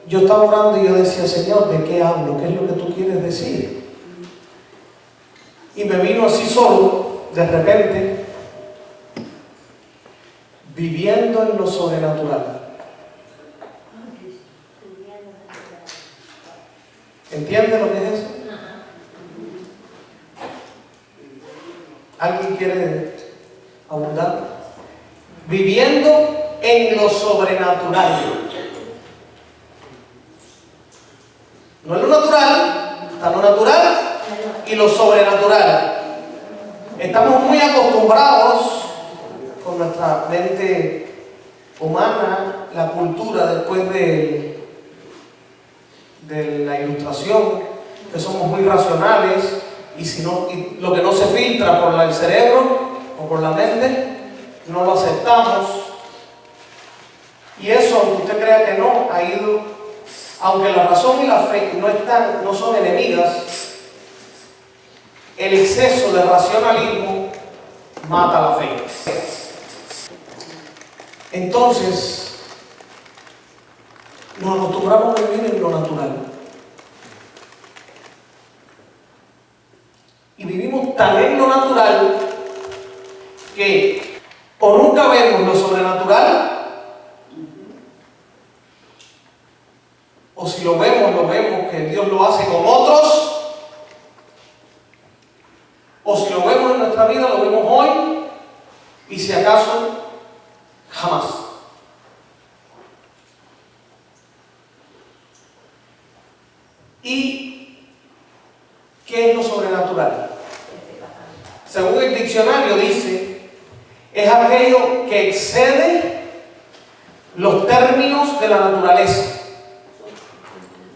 yo estaba orando y yo decía, Señor, ¿de qué hablo? ¿Qué es lo que tú quieres decir? Y me vino así solo, de repente, viviendo en lo sobrenatural. ¿Entiende lo que es eso? ¿Alguien quiere abundar? Viviendo en lo sobrenatural. No es lo natural, está lo natural y lo sobrenatural. Estamos muy acostumbrados con nuestra mente humana, la cultura después de la ilustración, que somos muy racionales y lo que no se filtra por el cerebro o por la mente, no lo aceptamos. Y eso, aunque usted crea que no, ha ido, aunque la razón y la fe no son enemigas, el exceso de racionalismo mata la fe. Entonces, nos acostumbramos a vivir en lo natural. Y vivimos tan en lo natural que o nunca vemos lo sobrenatural, o si lo vemos que Dios lo hace con otros, o si lo vemos en nuestra vida, lo vemos hoy, y si acaso, jamás. ¿Y qué es lo sobrenatural? Según el diccionario dice, es aquello que excede los términos de la naturaleza.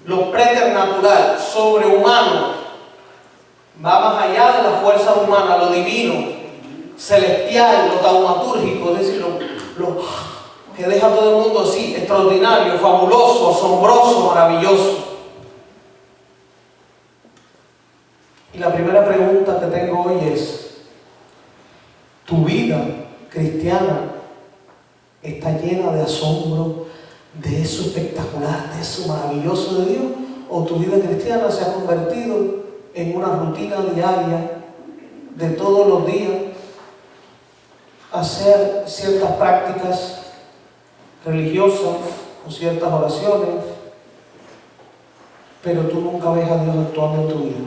Lo preternatural, sobrehumano, va más allá de la fuerza humana, lo divino, celestial, lo taumatúrgico, es decir, lo que deja a todo el mundo así, extraordinario, fabuloso, asombroso, maravilloso. Y la primera pregunta que tengo hoy es, ¿tu vida cristiana está llena de asombro, de eso espectacular, de eso maravilloso de Dios? ¿O tu vida cristiana se ha convertido en una rutina diaria de todos los días hacer ciertas prácticas religiosas o ciertas oraciones, pero tú nunca ves a Dios actuando en tu vida?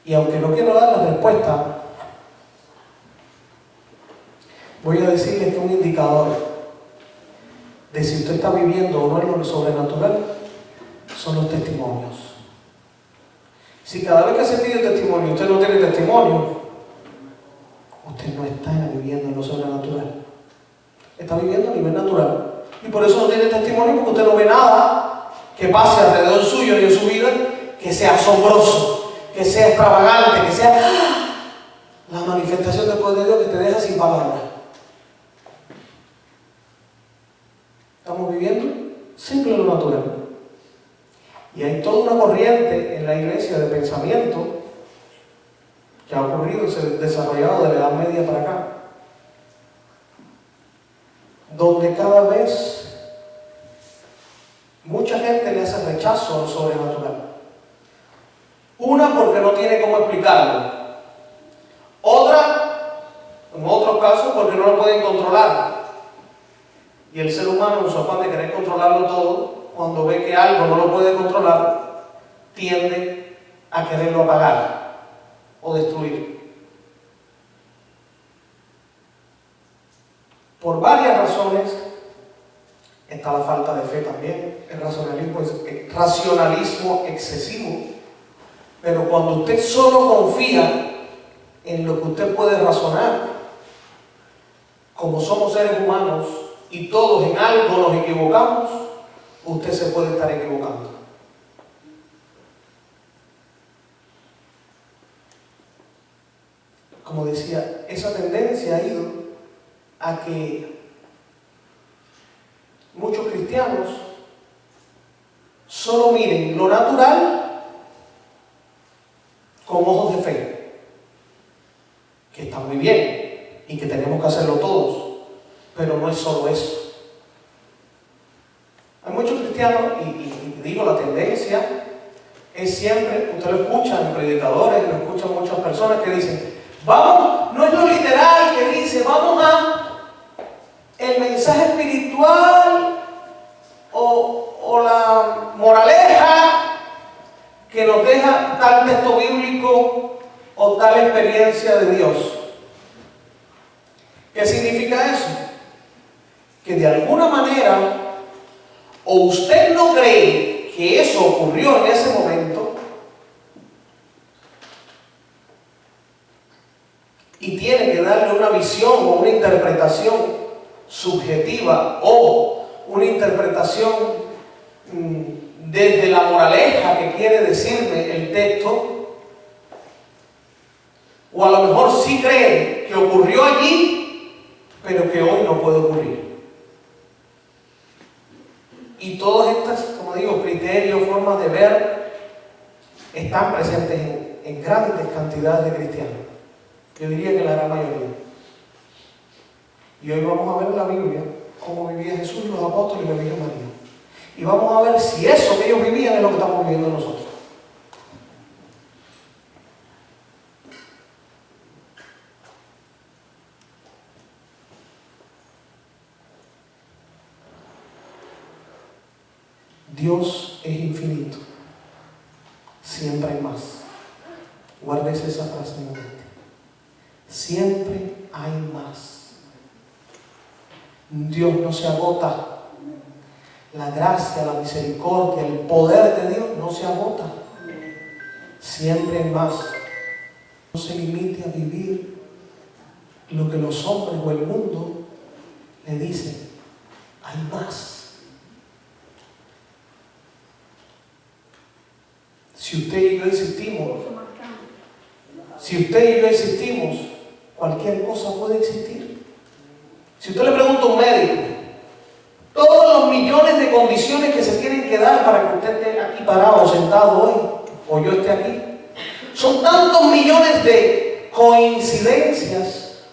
Y aunque no quiero dar la respuesta, voy a decirles que un indicador de si usted está viviendo o no en lo sobrenatural son los testimonios. Si cada vez que se pide testimonio usted no tiene testimonio, usted no está viviendo en lo sobrenatural. Está viviendo a nivel natural. Y por eso no tiene testimonio, porque usted no ve nada que pase alrededor suyo ni en su vida que sea asombroso, que sea extravagante, que sea la manifestación del poder de Dios que te deja sin palabras. Estamos viviendo simple lo natural. Y hay toda una corriente en la iglesia de pensamiento que ha ocurrido, se ha desarrollado de la Edad Media para acá, donde cada vez mucha gente le hace rechazo a lo sobrenatural. Una, porque no tiene cómo explicarlo. Otra, en otros casos, porque no lo pueden controlar. Y el ser humano, en su afán de querer controlarlo todo, cuando ve que algo no lo puede controlar, tiende a quererlo apagar o destruir. Por varias razones. Está la falta de fe también, el racionalismo excesivo. Pero cuando usted solo confía en lo que usted puede razonar, como somos seres humanos y todos en algo nos equivocamos, usted se puede estar equivocando. Como decía, esa tendencia ha ido a que muchos cristianos solo miren lo natural con ojos de fe, que está muy bien y que tenemos que hacerlo todos, pero no es solo eso. cristianos, y digo la tendencia, es siempre, usted lo escucha en predicadores, lo escuchan muchas personas que dicen, vamos, no es lo literal que dice, vamos a el mensaje espiritual o la moraleja que nos deja tal texto bíblico o tal experiencia de Dios. ¿Qué significa eso? Que de alguna manera, o usted no cree que eso ocurrió en ese momento, y tiene que darle una visión o una interpretación subjetiva o una interpretación desde la moraleja que quiere decirme el texto, o a lo mejor sí creen que ocurrió allí, pero que hoy no puede ocurrir. Y todas estas, como digo, criterios, formas de ver, están presentes en grandes cantidades de cristianos. Yo diría que la gran mayoría. Y hoy vamos a ver en la Biblia cómo vivía Jesús, los apóstoles y la Virgen María. Y vamos a ver si eso que ellos vivían es lo que estamos viviendo nosotros. Dios es infinito. Siempre hay más. Guárdese esa frase en la mente. Siempre hay más. Dios no se agota. La gracia, la misericordia, el poder de Dios no se agota. Siempre hay más. No se limite a vivir lo que los hombres o el mundo le dicen. Hay más. Si usted y yo existimos, cualquier cosa puede existir. Si usted le pregunta a un médico, todos los millones de condiciones que se tienen que dar para que usted esté aquí parado o sentado hoy, o yo esté aquí, son tantos millones de coincidencias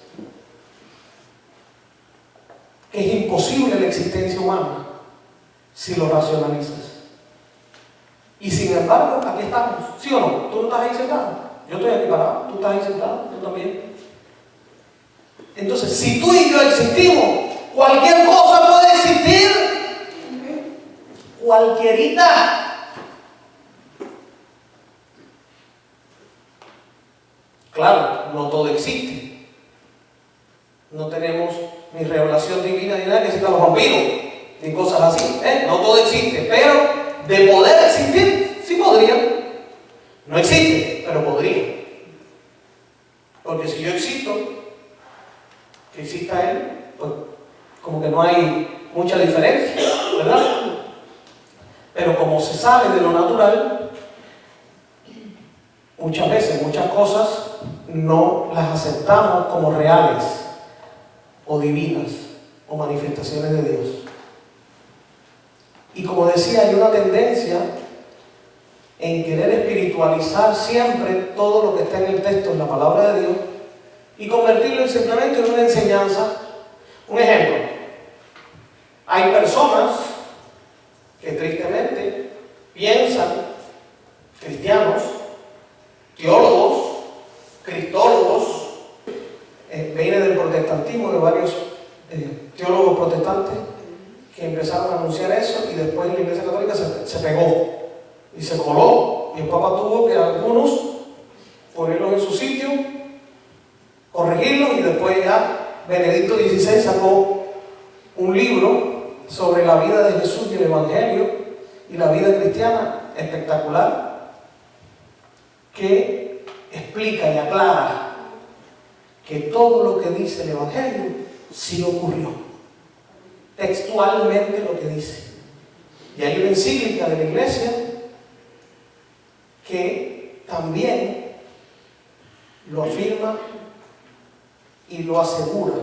que es imposible la existencia humana si lo racionalizas. Y sin embargo, aquí estamos, ¿sí o no? Tú no estás ahí sentado, yo estoy aquí parado, tú estás ahí sentado, yo también. Entonces, si tú y yo existimos, cualquier cosa puede existir. Cualquierita. Claro, no todo existe. No tenemos ni revelación divina ni nada que exista los vampiros, ni cosas así. No todo existe, pero de poder existir, sí podría. No existe, pero podría. Porque si yo existo, que exista Él, pues como que no hay mucha diferencia, ¿verdad? Pero como se sabe de lo natural, muchas veces, muchas cosas no las aceptamos como reales o divinas o manifestaciones de Dios. Y como decía, hay una tendencia en querer espiritualizar siempre todo lo que está en el texto, en la palabra de Dios, y convertirlo simplemente en una enseñanza. Un ejemplo, hay personas que tristemente piensan, cristianos, teólogos, cristólogos, viene del protestantismo, de varios teólogos protestantes que empezaron a anunciar eso, y después la Iglesia Católica se pegó y se coló, y el Papa tuvo que algunos ponerlos en su sitio, corregirlos, y después ya Benedicto XVI sacó un libro sobre la vida de Jesús y el Evangelio y la vida cristiana espectacular, que explica y aclara que todo lo que dice el Evangelio sí ocurrió, textualmente lo que dice. Y hay una encíclica de la Iglesia que también lo afirma y lo asegura,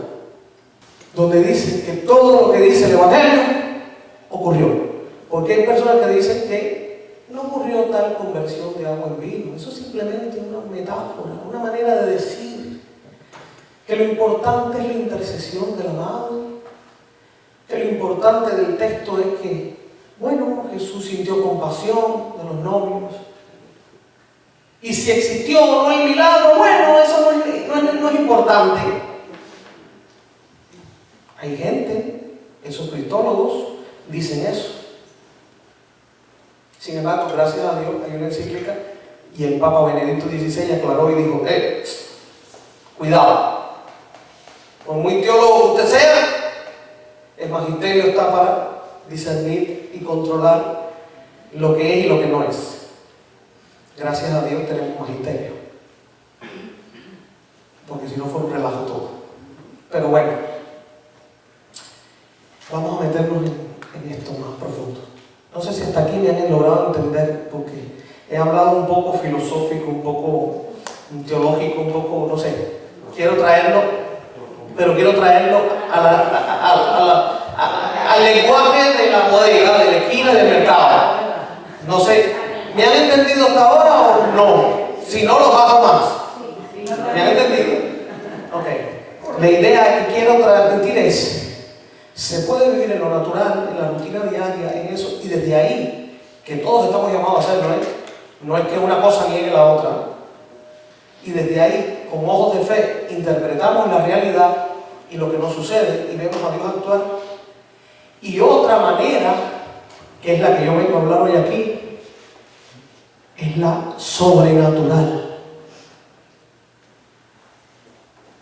donde dice que todo lo que dice el Evangelio ocurrió. Porque hay personas que dicen que no ocurrió tal conversión de agua en vino. Eso es simplemente una metáfora, una manera de decir que lo importante es la intercesión del amado, que lo importante del texto es que Bueno, Jesús sintió compasión de los novios. Y si existió o no el milagro, bueno, eso no es importante. Hay gente, esos cristólogos, dicen eso. Sin embargo, gracias a Dios, hay una encíclica y el Papa Benedicto XVI aclaró y dijo, cuidado, por muy teólogo que usted sea, el magisterio está para discernir y controlar lo que es y lo que no es. Gracias a Dios tenemos magisterio, porque si no fue un relajo todo. Pero bueno, vamos a meternos en esto más profundo. No sé si hasta aquí me han logrado entender, porque he hablado un poco filosófico, un poco teológico, un poco, no sé. Quiero traerlo al lenguaje de la bodega, de la esquina del mercado. No sé, ¿me han entendido hasta ahora o no? Si no, lo bajo más. ¿Me han entendido? Ok. La idea que quiero transmitir es: se puede vivir en lo natural, en la rutina diaria, en eso, y desde ahí, que todos estamos llamados a hacerlo, no es que una cosa niegue la otra. Y desde ahí, con ojos de fe, interpretamos la realidad y lo que nos sucede y vemos a Dios actuar. Y otra manera, que es la que yo vengo a hablar hoy aquí, es la sobrenatural.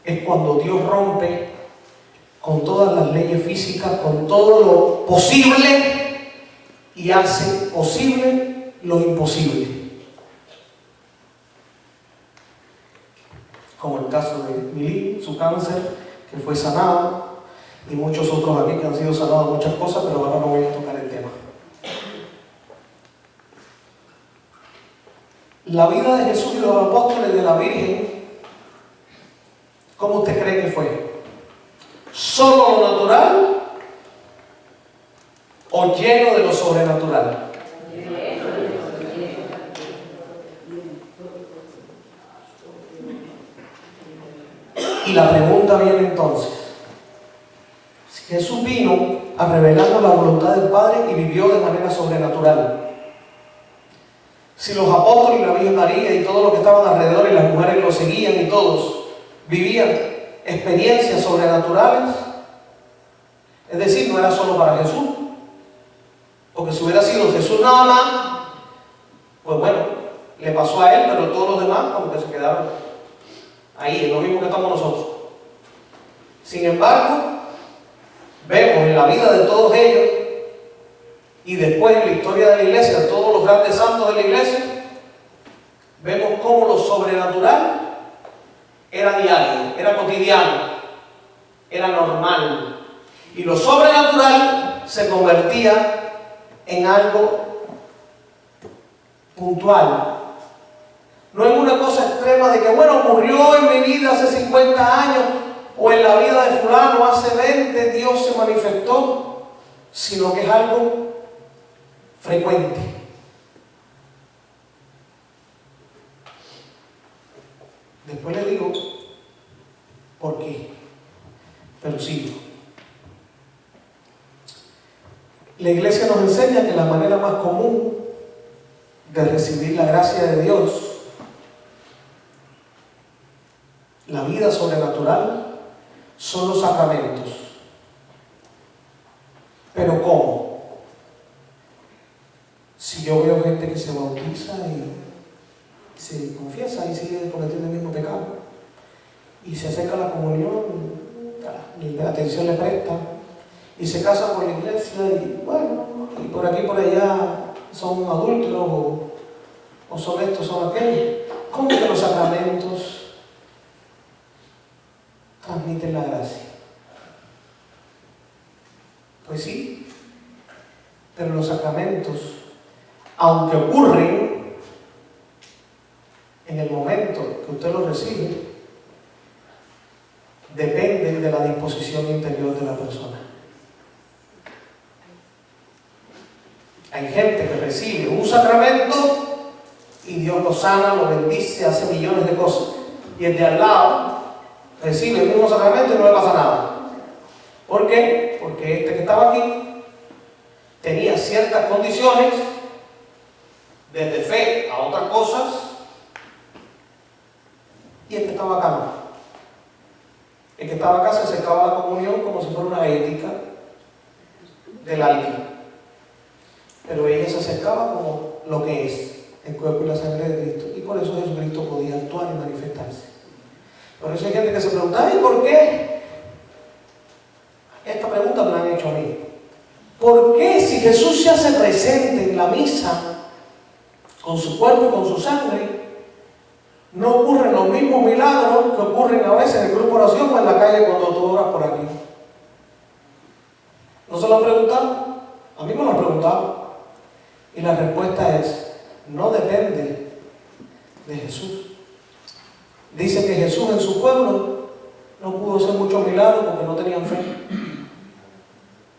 Es cuando Dios rompe con todas las leyes físicas, con todo lo posible, y hace posible lo imposible. Como el caso de Mili, su cáncer, que fue sanado, y muchos otros aquí que han sido sanados muchas cosas, pero ahora no voy a tocar el tema. La vida de Jesús y los apóstoles, de la Virgen, ¿cómo usted cree que fue? ¿Solo lo natural o lleno de lo sobrenatural? Y la pregunta viene entonces: si Jesús vino a revelarnos la voluntad del Padre y vivió de manera sobrenatural, si los apóstoles y la Virgen María y todos los que estaban alrededor y las mujeres lo seguían y todos vivían experiencias sobrenaturales, es decir, no era solo para Jesús, porque si hubiera sido Jesús nada más, pues bueno, le pasó a él, pero todos los demás como que se quedaron ahí, es lo mismo que estamos nosotros. Sin embargo, vemos en la vida de todos ellos y después en la historia de la iglesia, de todos los grandes santos de la iglesia, vemos cómo lo sobrenatural era diario, era cotidiano, era normal, y lo sobrenatural se convertía en algo puntual. No es una cosa extrema de que, bueno, ocurrió en mi vida hace 50 años o en la vida de fulano hace 20, Dios se manifestó, sino que es algo frecuente. Después le digo por qué, pero sigo. La iglesia nos enseña que la manera más común de recibir la gracia de Dios, la vida sobrenatural, son los sacramentos. ¿Pero cómo? Si yo veo gente que se bautiza y se confiesa y sigue cometiendo el mismo pecado, y se acerca a la comunión, ni la atención le presta, y se casa con la iglesia, y bueno, y por aquí y por allá son adúlteros o son estos, son aquellos. ¿Cómo que los sacramentos transmiten la gracia? Pues sí, pero los sacramentos, aunque ocurren en el momento que usted los recibe, dependen de la disposición interior de la persona. Hay gente que recibe un sacramento y Dios lo sana, lo bendice, hace millones de cosas, y el de al lado recibe el mismo sacramento y no le pasa nada. ¿Por qué? Porque este que estaba aquí tenía ciertas condiciones, desde fe a otras cosas, y el que estaba acá no. El que estaba acá se acercaba a la comunión como si fuera una ética del altar. Pero ella se acercaba como lo que es el cuerpo y la sangre de Cristo. Y por eso Jesucristo podía actuar y manifestarse. Por eso hay gente que se pregunta, ¿y por qué? Esta pregunta me la han hecho a mí. ¿Por qué si Jesús se hace presente en la misa con su cuerpo y con su sangre, no ocurren los mismos milagros que ocurren a veces en el grupo de oración o en la calle cuando tú oras por aquí? ¿No se lo han preguntado? A mí me lo han preguntado. Y la respuesta es, no depende de Jesús. Dice que Jesús en su pueblo no pudo hacer muchos milagros porque no tenían fe.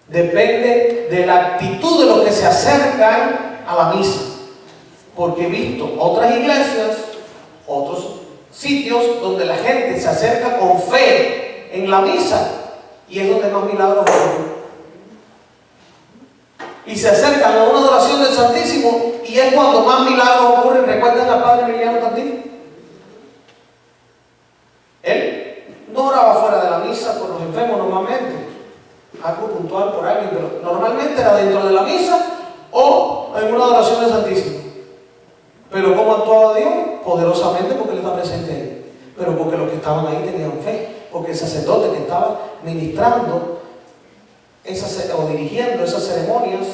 Depende de la actitud de los que se acercan a la misa. Porque he visto otras iglesias, otros sitios donde la gente se acerca con fe en la misa y es donde más milagros ocurren. Y se acercan a una adoración del Santísimo y es cuando más milagros ocurren. ¿Recuerdan al Padre Emiliano Tandil? Él no oraba fuera de la misa por los enfermos normalmente, algo puntual por alguien, pero normalmente era dentro de la misa o en una adoración del Santísimo. Pero ¿cómo actuaba Dios? Poderosamente, porque Él está presente ahí. Pero porque los que estaban ahí tenían fe, porque el sacerdote que estaba ministrando o dirigiendo esas ceremonias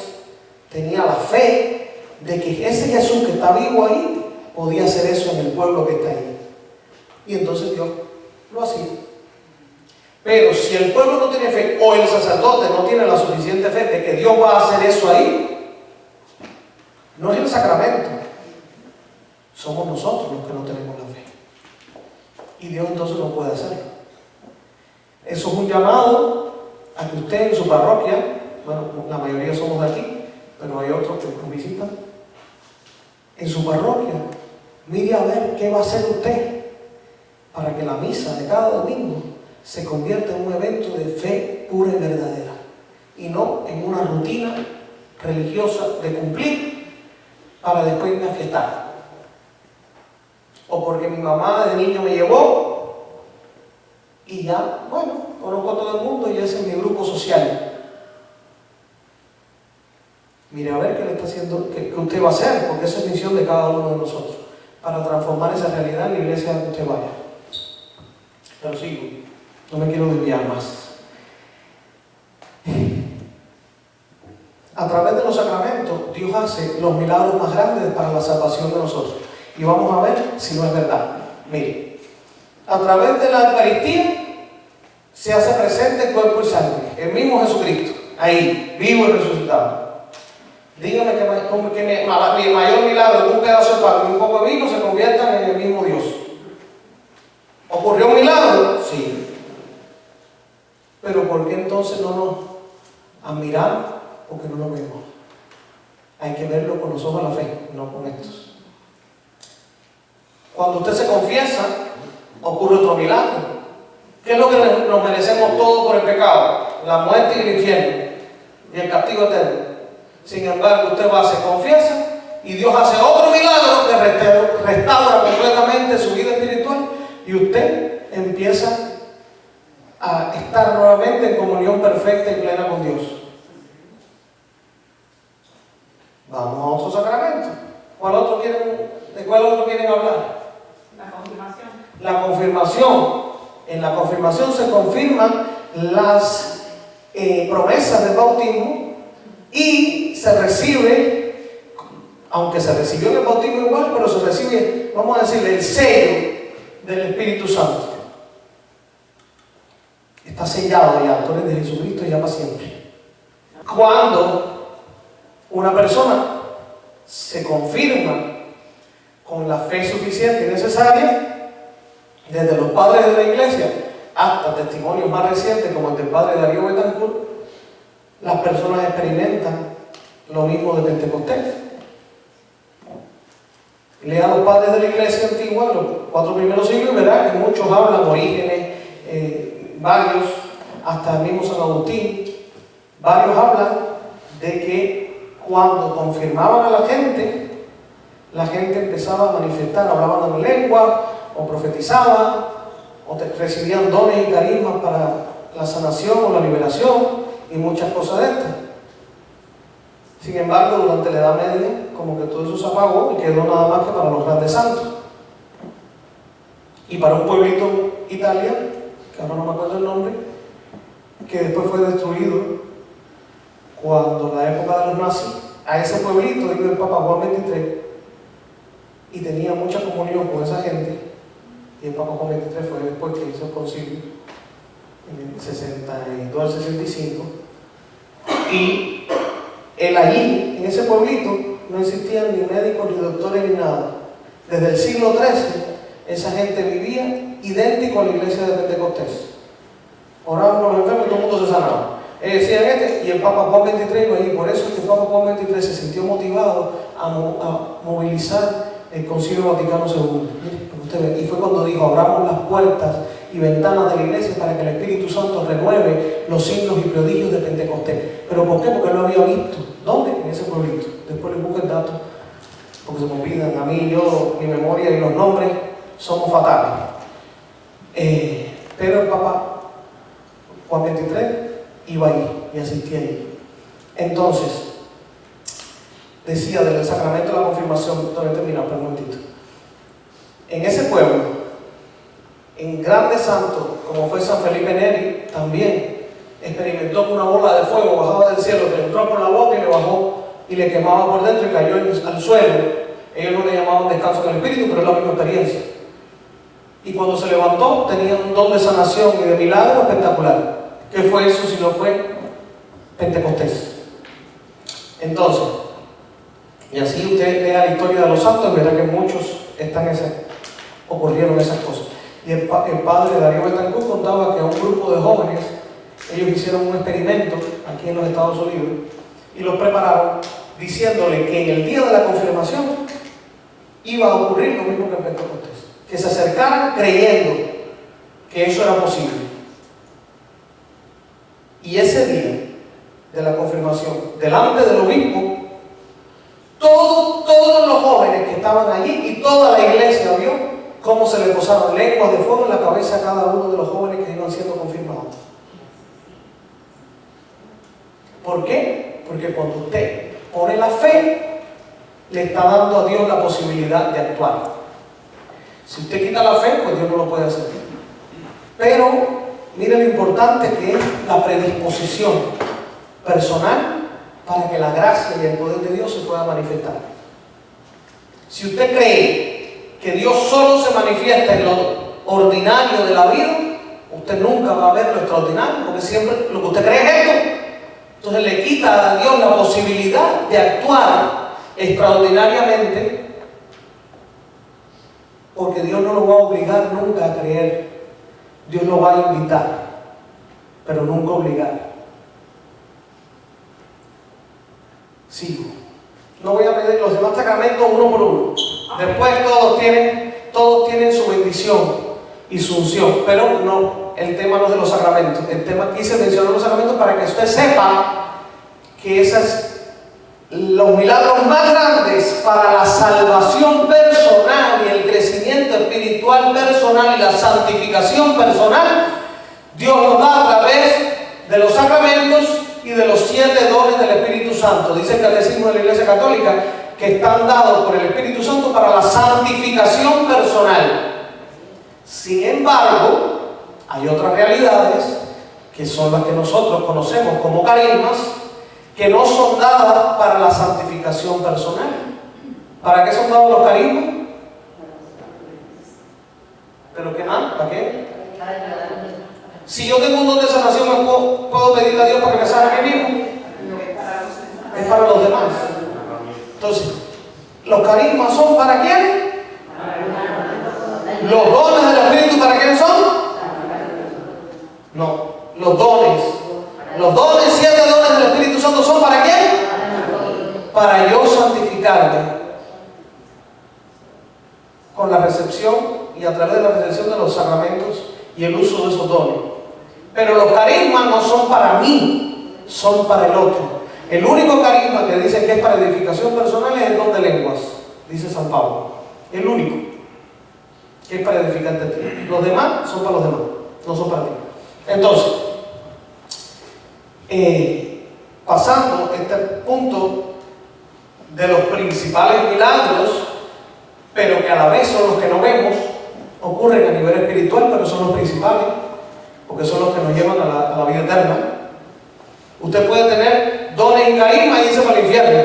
tenía la fe de que ese Jesús que está vivo ahí podía hacer eso en el pueblo que está ahí. Y entonces Dios lo hacía. Pero si el pueblo no tiene fe o el sacerdote no tiene la suficiente fe de que Dios va a hacer eso ahí, no es el sacramento, somos nosotros los que no tenemos la fe. Y Dios entonces no puede hacerlo. Eso es un llamado a que usted en su parroquia, bueno, la mayoría somos de aquí, pero hay otros que nos visitan, en su parroquia, mire a ver qué va a hacer usted para que la misa de cada domingo se convierta en un evento de fe pura y verdadera y no en una rutina religiosa de cumplir para después irme a fiestar. O porque mi mamá de niño me llevó y ya, bueno, conozco a todo el mundo y ese es mi grupo social. Mire a ver qué le está haciendo, qué usted va a hacer, porque esa es misión de cada uno de nosotros, para transformar esa realidad en la iglesia donde usted vaya. Pero sigo, no me quiero desviar más. A través de los sacramentos, Dios hace los milagros más grandes para la salvación de nosotros. Y vamos a ver si no es verdad. Mire, a través de la Eucaristía se hace presente el cuerpo y sangre, el mismo Jesucristo, ahí, vivo y resucitado. Dígame que mi mayor milagro de un pedazo de pan y un poco de vino se conviertan en el mismo Dios. ¿Ocurrió un milagro? Sí. Pero ¿por qué entonces no nos admiramos? Porque no lo vemos. Hay que verlo con los ojos de la fe, no con estos. Cuando usted se confiesa, ocurre otro milagro. ¿Qué es lo que nos merecemos todos por el pecado? La muerte y el infierno y el castigo eterno. Sin embargo, usted va, se confiesa y Dios hace otro milagro que restaura completamente su vida espiritual y usted empieza a estar nuevamente en comunión perfecta y plena con Dios. Vamos a otro sacramento. ¿De cuál otro quieren hablar? La confirmación. La confirmación. En la confirmación se confirman las promesas del bautismo y se recibe, aunque se recibió en el bautismo igual, pero se recibe, vamos a decir, el sello del Espíritu Santo. Está sellado ya, tú eres de Jesucristo ya para siempre. Cuando una persona se confirma con la fe suficiente y necesaria, desde los padres de la iglesia hasta testimonios más recientes como el del padre Darío Betancourt, las personas experimentan lo mismo de Pentecostés. Lea a los padres de la iglesia antigua, los 4 primeros siglos, y verá que muchos hablan, Orígenes, varios, hasta el mismo San Agustín, varios hablan de que cuando confirmaban a la gente empezaba a manifestar, hablaban en lengua, o profetizaban, o recibían dones y carismas para la sanación o la liberación, y muchas cosas de estas. Sin embargo, durante la Edad Media, como que todo eso se apagó y quedó nada más que para los grandes santos. Y para un pueblito Italia, que ahora no me acuerdo el nombre, que después fue destruido cuando en la época de los nazis, a ese pueblito iba el Papa Juan XXIII y tenía mucha comunión con esa gente, y el Papa Juan XXIII fue después que hizo el concilio, en el 62 al 65, y él allí, en ese pueblito, no existían ni médicos, ni doctores, ni nada. Desde el siglo XIII, esa gente vivía idéntico a la iglesia de Pentecostés. Oraban por los enfermos y todo el mundo se sanaba. Decían y el Papa Juan XXIII iba ahí. Por eso el Papa Juan XXIII se sintió motivado a movilizar el Concilio Vaticano II. Y fue cuando dijo: abramos las puertas y ventanas de la iglesia para que el Espíritu Santo renueve los signos y prodigios de Pentecostés. ¿Pero por qué? Porque él lo había visto. ¿Dónde? En ese pueblito. Después les busco el dato, porque se me olvidan. A mí, mi memoria y los nombres somos fatales. Pero el Papa Juan XXIII iba ahí y asistía ahí. Entonces, decía del sacramento de la confirmación, todavía he terminado, pero un momentito. En ese pueblo, en grandes santos, como fue San Felipe Neri, también experimentó que una bola de fuego bajaba del cielo, que le entró por la boca y le bajó y le quemaba por dentro y cayó al suelo. Ellos no le llamaban descanso del espíritu, pero es la misma experiencia. Y cuando se levantó, tenía un don de sanación y de milagro espectacular. ¿Qué fue eso si no fue Pentecostés? Entonces, y así usted lea la historia de los santos, verá que muchos ocurrieron esas cosas. Y el padre Darío Betancourt contaba que a un grupo de jóvenes, ellos hicieron un experimento aquí en los Estados Unidos y los prepararon diciéndole que en el día de la confirmación iba a ocurrir lo mismo que en Pentecostés, que se acercaran creyendo que eso era posible. Y ese día de la confirmación, delante del obispo, todos los jóvenes que estaban allí y toda la iglesia vio cómo se le posaron lenguas de fuego en la cabeza a cada uno de los jóvenes que iban siendo confirmados. ¿Por qué? Porque cuando usted pone la fe, le está dando a Dios la posibilidad de actuar. Si usted quita la fe, pues Dios no lo puede hacer. Pero mire lo importante que es la predisposición personal para que la gracia y el poder de Dios se pueda manifestar. Si usted cree que Dios solo se manifiesta en lo ordinario de la vida, usted nunca va a ver lo extraordinario, porque siempre lo que usted cree es esto. Entonces le quita a Dios la posibilidad de actuar extraordinariamente, porque Dios no lo va a obligar nunca a creer. Dios lo va a invitar, pero nunca obligar. Sigo. No voy a pedir los demás sacramentos uno por uno. Después todos tienen su bendición y su unción, pero no, el tema no es de los sacramentos. El tema aquí se menciona los sacramentos para que usted sepa que los milagros más grandes para la salvación personal y el crecimiento espiritual personal y la santificación personal, Dios los da a través de los sacramentos y de los 7 dones del Espíritu Santo. Dice el Catecismo de la Iglesia Católica que están dados por el Espíritu Santo para la santificación personal. Sin embargo, hay otras realidades que son las que nosotros conocemos como carismas, que no son dadas para la santificación personal. ¿Para qué son dados los carismas? ¿Pero qué más? ¿Para qué? Si yo tengo un don de sanación, ¿puedo pedirle a Dios para que me sane a mí mismo? Es para los demás. Entonces, ¿los carismas son para quién? ¿Los dones del Espíritu para quiénes son? No, los dones. Los dones, 7 dones del Espíritu Santo son para quién? Para yo santificarme con la recepción y a través de la recepción de los sacramentos y el uso de esos dones. Pero los carismas no son para mí, son para el otro. El único carisma que dice que es para edificación personal es el don de lenguas, dice San Pablo. El único que es para edificarte a ti. Los demás son para los demás, no son para ti. Entonces, pasando este punto de los principales milagros, pero que a la vez son los que no vemos, ocurren a nivel espiritual, pero son los principales, porque son los que nos llevan a la vida eterna. Usted puede tener dones y carisma y irse para el infierno.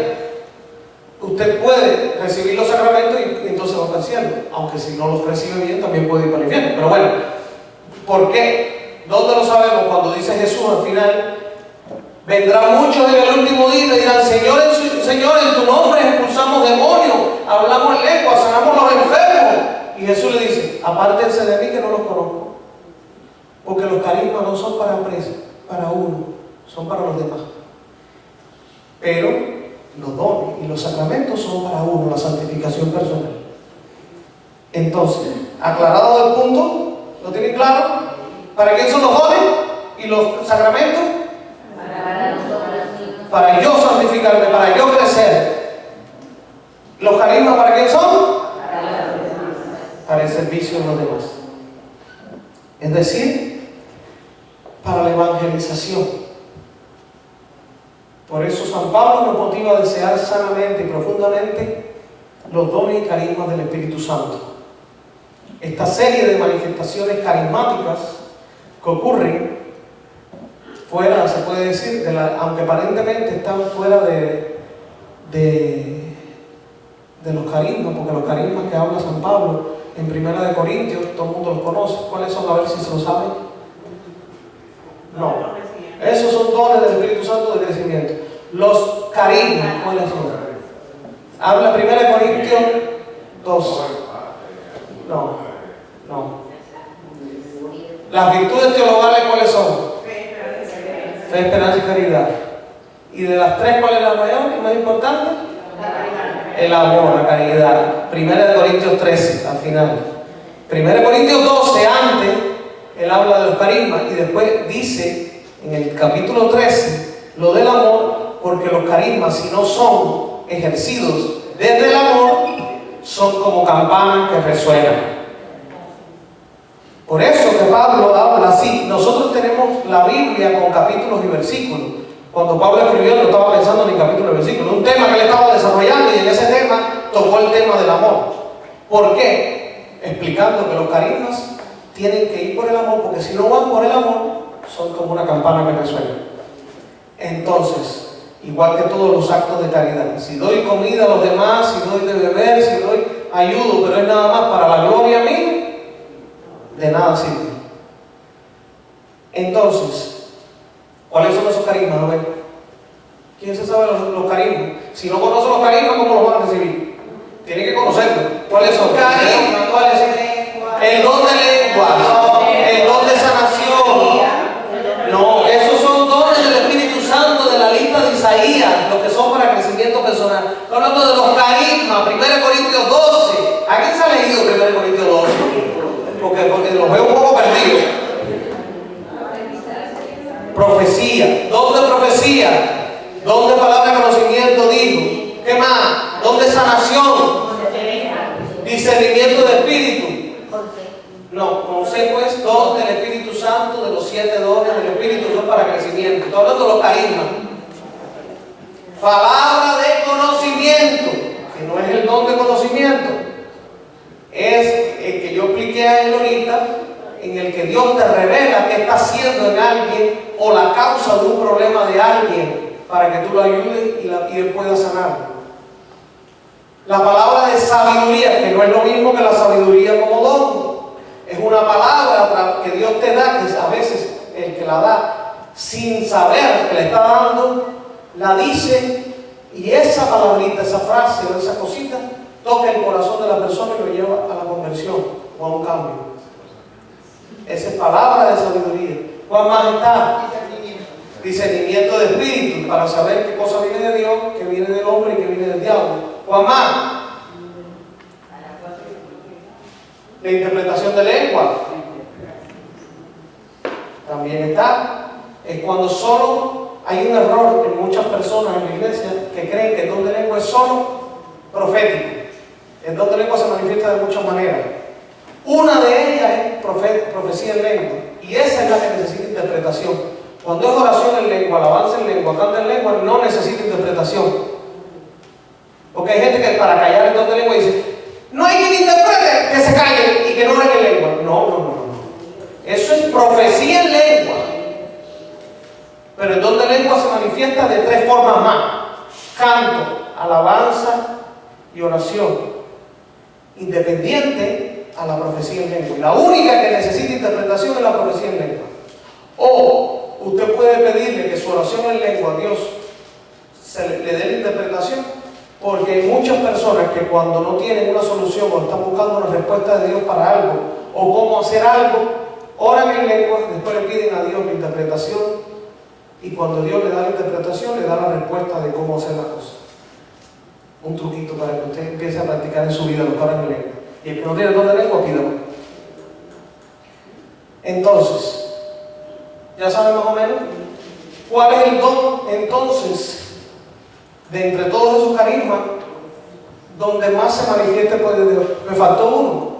Usted puede recibir los sacramentos y entonces va para el cielo, aunque si no los recibe bien también puede ir para el infierno. Pero bueno, ¿por qué? ¿Dónde lo sabemos? Cuando dice Jesús al final: vendrán muchos en el último día y le dirán: Señor, en tu nombre expulsamos demonios, hablamos en lengua, sanamos los enfermos. Y Jesús le dice: apártense de mí que no los conozco. Porque los carismas no son para uno, son para los demás. Pero los dones y los sacramentos son para uno, la santificación personal. Entonces, aclarado el punto, ¿lo tienen claro? ¿Para quién son los dones y los sacramentos? Para yo santificarme, para yo crecer. ¿Los carismas para quién son? Para el servicio de los demás. Es decir, para la evangelización. Por eso San Pablo nos motiva a desear sanamente y profundamente los dones y carismas del Espíritu Santo. Esta serie de manifestaciones carismáticas que ocurren fuera, se puede decir, aunque aparentemente están fuera de los carismas, porque los carismas que habla San Pablo en 1 Corintios, todo el mundo los conoce. ¿Cuáles son? A ver si se lo saben. No. Esos son dones del Espíritu Santo de crecimiento. Los carismas, ¿cuáles son? Habla 1 Corintios 2. No. Las virtudes teologales, ¿cuáles son? Fe, esperanza y caridad. ¿Y de las tres, cuál es la mayor y más importante? El amor, la caridad. 1 Corintios 13, al final. 1 Corintios 12, antes, él habla de los carismas y después dice en el capítulo 13 lo del amor, porque los carismas, si no son ejercidos desde el amor, son como campanas que resuenan. Por eso que Pablo habla así. Nosotros tenemos la Biblia con capítulos y versículos. Cuando Pablo escribió, no estaba pensando ni en capítulos y versículos, un tema que él estaba desarrollando, y en ese tema tocó el tema del amor. ¿Por qué? Explicando que los carismas tienen que ir por el amor, porque si no van por el amor, son como una campana que resuena. Entonces, igual que todos los actos de caridad, si doy comida a los demás, si doy de beber, si doy ayudo, pero es nada más para la gloria mía, de nada sirve. Entonces, ¿cuáles son esos carismas? ¿No? ¿Quién se sabe los carismas? Si no conoce los carismas, ¿cómo los van a recibir? Tiene que conocerlos. ¿Cuáles son? Carismas, ¿cuáles son? El don de lengua, el don de sanación. No, esos son dones del Espíritu Santo de la lista de Isaías, los que son para crecimiento personal. Estoy hablando de los carismas, 1 Corintios 12. ¿A quién se ha leído 1 Corintios 12? Porque los veo un poco perdidos. Profecía, don de profecía, don de palabra de conocimiento, digo. ¿Qué más? Don de sanación, discernimiento de espíritu. No, consejo es don del Espíritu Santo, de los 7 dones del Espíritu, son para crecimiento. Estoy hablando de los carismas. Palabra de conocimiento, que no es el don de conocimiento, es el que yo expliqué a él ahorita, en el que Dios te revela qué está haciendo en alguien o la causa de un problema de alguien para que tú lo ayudes y él pueda sanar. La palabra de sabiduría, que no es lo mismo que la sabiduría como don, es una palabra que Dios te da, que a veces el que la da sin saber que le está dando, la dice, y esa palabrita, esa frase o esa cosita toca el corazón de la persona y lo lleva a la conversión o a un cambio. Esa es palabra de sabiduría. ¿Cuál más está? Discernimiento de espíritu, para saber qué cosa viene de Dios, qué viene del hombre y qué viene del diablo. ¿Cuál más? La interpretación de lengua. También está. Es cuando solo hay un error en muchas personas en la iglesia que creen que el don de lengua es solo profético. El don de lengua se manifiesta de muchas maneras. Una de ellas es profecía en lengua, y esa es la que necesita interpretación. Cuando es oración en lengua, alabanza en lengua, canta en lengua, no necesita interpretación. Porque hay gente que para callar el don de lengua dice, no hay quien interprete, que se calle y que no oren en lengua. No. Eso es profecía en lengua. Pero el don de lengua se manifiesta de tres formas más: canto, alabanza y oración, independiente a la profecía en lengua. Y la única que necesita interpretación es la profecía en lengua. O usted puede pedirle que su oración en lengua a Dios le dé la interpretación, porque hay muchas personas que cuando no tienen una solución o están buscando una respuesta de Dios para algo o cómo hacer algo, oran en lengua, después le piden a Dios la interpretación, y cuando Dios le da la interpretación le da la respuesta de cómo hacer las cosas. Un truquito para que usted empiece a practicar en su vida lo que oran en lengua. Y el que no tiene don de lengua, pídalo. Entonces, ya saben más o menos cuál es el don, entonces, de entre todos esos carismas, donde más se manifiesta el poder de Dios. Me faltó uno,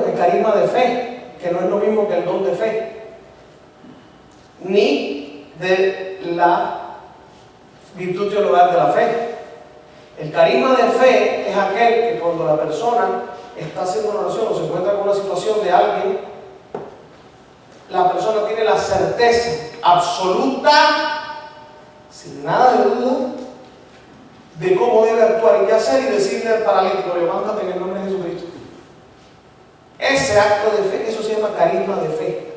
el carisma de fe, que no es lo mismo que el don de fe, ni de la virtud teologal de la fe. El carisma de fe es aquel que cuando la persona está haciendo una oración o se encuentra con una situación de alguien, la persona tiene la certeza absoluta, sin nada de duda, de cómo debe actuar y qué hacer, y decirle al paralítico, levántate en el nombre de Jesucristo. Ese acto de fe, eso se llama carisma de fe,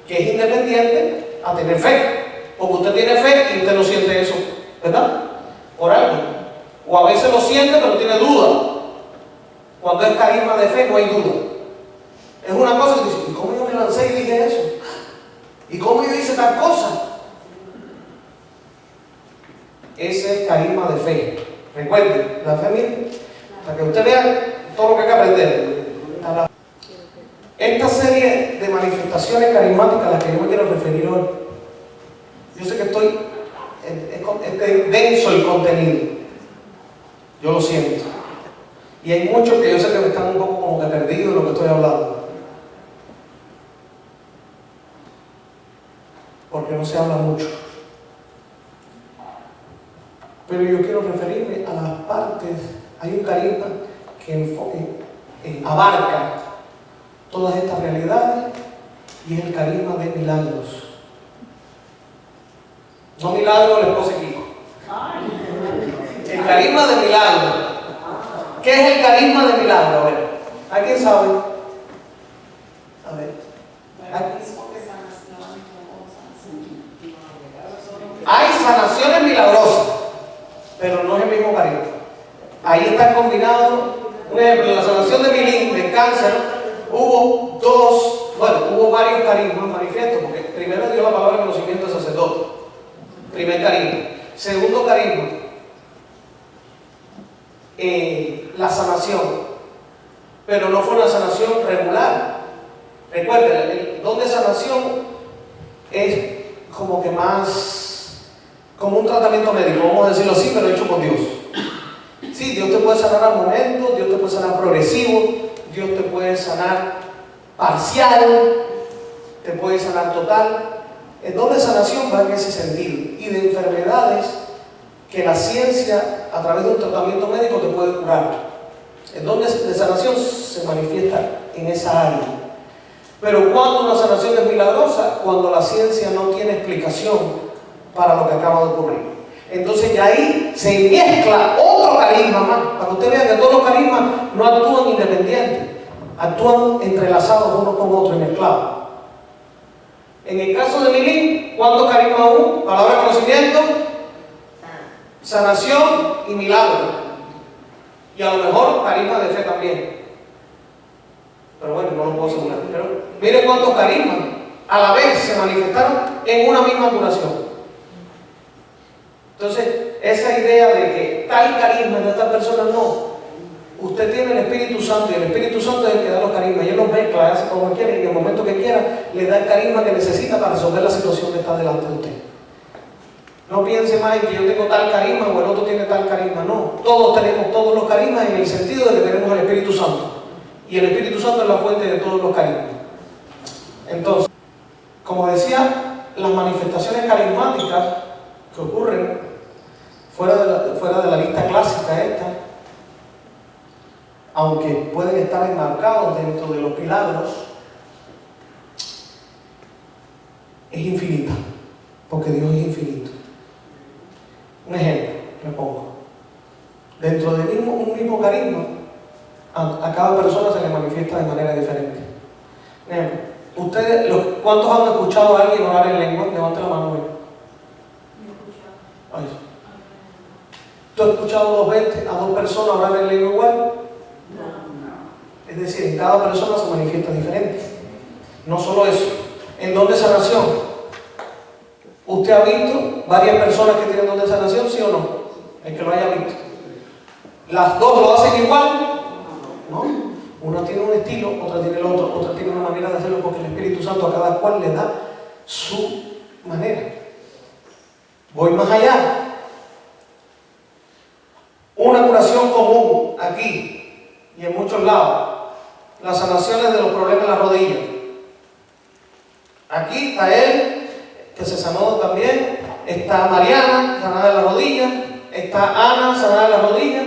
que es independiente a tener fe, porque usted tiene fe y usted no siente eso, ¿verdad? Por alguien. O a veces lo siente pero tiene duda. Cuando es carisma de fe no hay duda. Es una cosa que dice, ¿y cómo yo me lancé y dije eso? ¿Y cómo yo hice tal cosa? Ese es carisma de fe. Recuerden, la fe, mire, para que usted vea todo lo que hay que aprender. Esta serie de manifestaciones carismáticas a las que yo me quiero referir hoy, yo sé que es denso el contenido, yo lo siento, y hay muchos que yo sé que me están un poco como que perdidos en lo que estoy hablando, porque no se habla mucho. Pero yo quiero referirme a las partes. Hay un carisma que abarca todas estas realidades, y es el carisma de milagros. No milagros del esposo Kiko. El carisma de milagros. ¿Qué es el carisma de milagros? A ver, ¿alguien sabe? A ver. Hay sanaciones milagrosas, pero no es el mismo carisma. Ahí están combinados. Un ejemplo, en la sanación de Milín, de cáncer, hubo varios carismas manifiestos, porque primero dio la palabra de conocimiento de sacerdote, primer carisma. Segundo carisma, la sanación, pero no fue una sanación regular. Recuerden, el don de sanación es como que más como un tratamiento médico, vamos a decirlo así, pero hecho por Dios. Sí, Dios te puede sanar al momento, Dios te puede sanar progresivo, Dios te puede sanar parcial, te puede sanar total. El don de sanación va en ese sentido, y de enfermedades que la ciencia a través de un tratamiento médico te puede curar. El don de sanación se manifiesta en esa área. Pero cuando una sanación es milagrosa, cuando la ciencia no tiene explicación para lo que acaba de ocurrir. Entonces ya ahí se mezcla otro carisma más, para que usted vea que todos los carismas no actúan independientes, actúan entrelazados unos con otros y mezclados. En el caso de Milín, ¿cuántos carismas hubo? Palabra de conocimiento, sanación y milagro. Y a lo mejor carisma de fe también. Pero bueno, no lo puedo asegurar. Pero mire cuántos carismas a la vez se manifestaron en una misma curación. Entonces, esa idea de que tal carisma de esta persona no, usted tiene el Espíritu Santo y el Espíritu Santo es el que da los carismas y Él los mezcla, hace como quiere y en el momento que quiera le da el carisma que necesita para resolver la situación que está delante de usted. No piense más en que yo tengo tal carisma o el otro tiene tal carisma, no. Todos tenemos todos los carismas en el sentido de que tenemos el Espíritu Santo y el Espíritu Santo es la fuente de todos los carismas. Entonces, como decía, las manifestaciones carismáticas que ocurren fuera de la lista clásica esta, aunque pueden estar enmarcados dentro de los milagros, es infinita, porque Dios es infinito. Un ejemplo, le pongo. Dentro de un mismo carisma, a cada persona se le manifiesta de manera diferente. Ejemplo, ustedes, ¿cuántos han escuchado a alguien orar en lengua? Levante la mano. Ahí. ¿Tú has escuchado 2 veces a 2 personas orar en lengua igual? No. Es decir, en cada persona se manifiesta diferente. No solo eso. ¿En don de sanación? ¿Usted ha visto varias personas que tienen don de sanación, sí o no? El que lo haya visto. ¿Las dos lo hacen igual? No. Una tiene un estilo, otra tiene el otro, otra tiene una manera de hacerlo porque el Espíritu Santo a cada cual le da su manera. Voy más allá. Una curación común aquí y en muchos lados. Las sanaciones de los problemas en la rodilla. Aquí está él, que se sanó también. Está Mariana, sanada de la rodilla. Está Ana, sanada de la rodilla.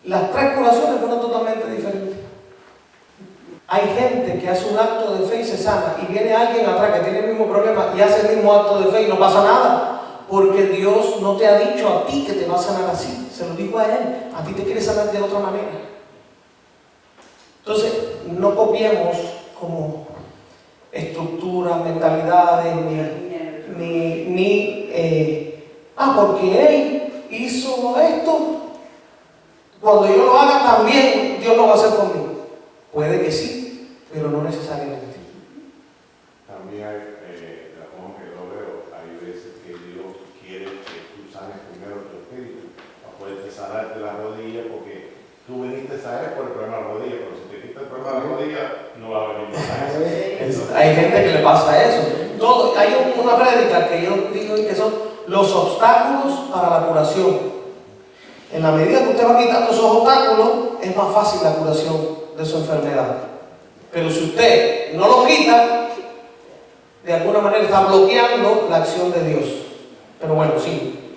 Las 3 curaciones fueron totalmente diferentes. Hay gente que hace un acto de fe y se sana, y viene alguien atrás que tiene el mismo problema y hace el mismo acto de fe y no pasa nada, porque Dios no te ha dicho a ti que te va a sanar así, se lo dijo a Él, a ti te quiere sanar de otra manera. Entonces, no copiemos como estructuras, mentalidades, porque Él hizo esto, cuando yo lo haga también Dios lo va a hacer conmigo. Puede que sí, pero no necesariamente. También hay, como que lo veo, hay veces que Dios quiere que tú sanes primero tu espíritu para poder sanarte la rodilla, porque tú viniste a saber por el problema de la rodilla, pero si te quitas el problema de la rodilla, no va a venir a eso. Hay gente que le pasa eso. Hay una prédica que yo digo que son los obstáculos para la curación. En la medida que usted va quitando esos obstáculos, es más fácil la curación de su enfermedad. Pero si usted no lo quita, de alguna manera está bloqueando la acción de Dios. Pero bueno, sí.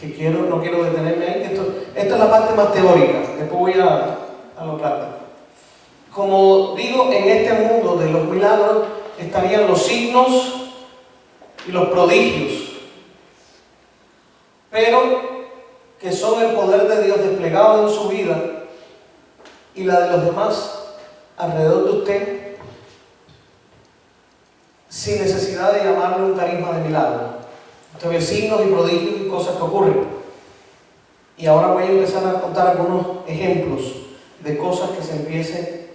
No quiero detenerme ahí, que esta es la parte más teórica. Después voy a lo práctico. Como digo, en este mundo de los milagros estarían los signos y los prodigios, pero que son el poder de Dios desplegado en su vida y la de los demás alrededor de usted, sin necesidad de llamarle un carisma de milagro. Usted ve signos y prodigios y cosas que ocurren. Y ahora voy a empezar a contar algunos ejemplos de cosas que se empiecen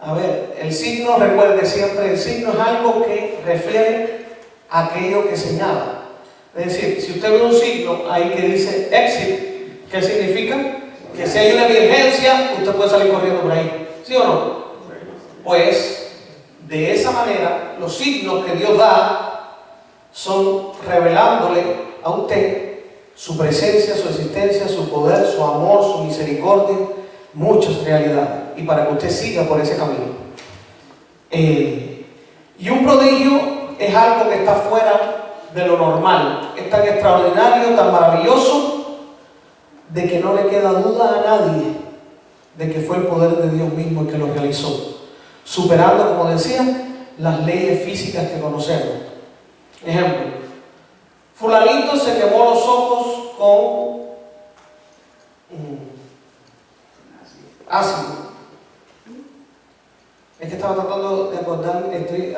a ver. El signo, recuerde siempre, el signo es algo que refiere a aquello que señala. Es decir, si usted ve un signo ahí que dice exit, ¿qué significa? Que si hay una emergencia, usted puede salir corriendo por ahí. ¿Sí o no? Pues, de esa manera, los signos que Dios da son revelándole a usted su presencia, su existencia, su poder, su amor, su misericordia, muchas realidades, y para que usted siga por ese camino. Y un prodigio es algo que está fuera de lo normal, es tan extraordinario, tan maravilloso, de que no le queda duda a nadie de que fue el poder de Dios mismo el que lo realizó, superando, como decía, las leyes físicas que conocemos. Ejemplo, fulanito se quemó los ojos con ácido. Es que estaba tratando de acordar, estoy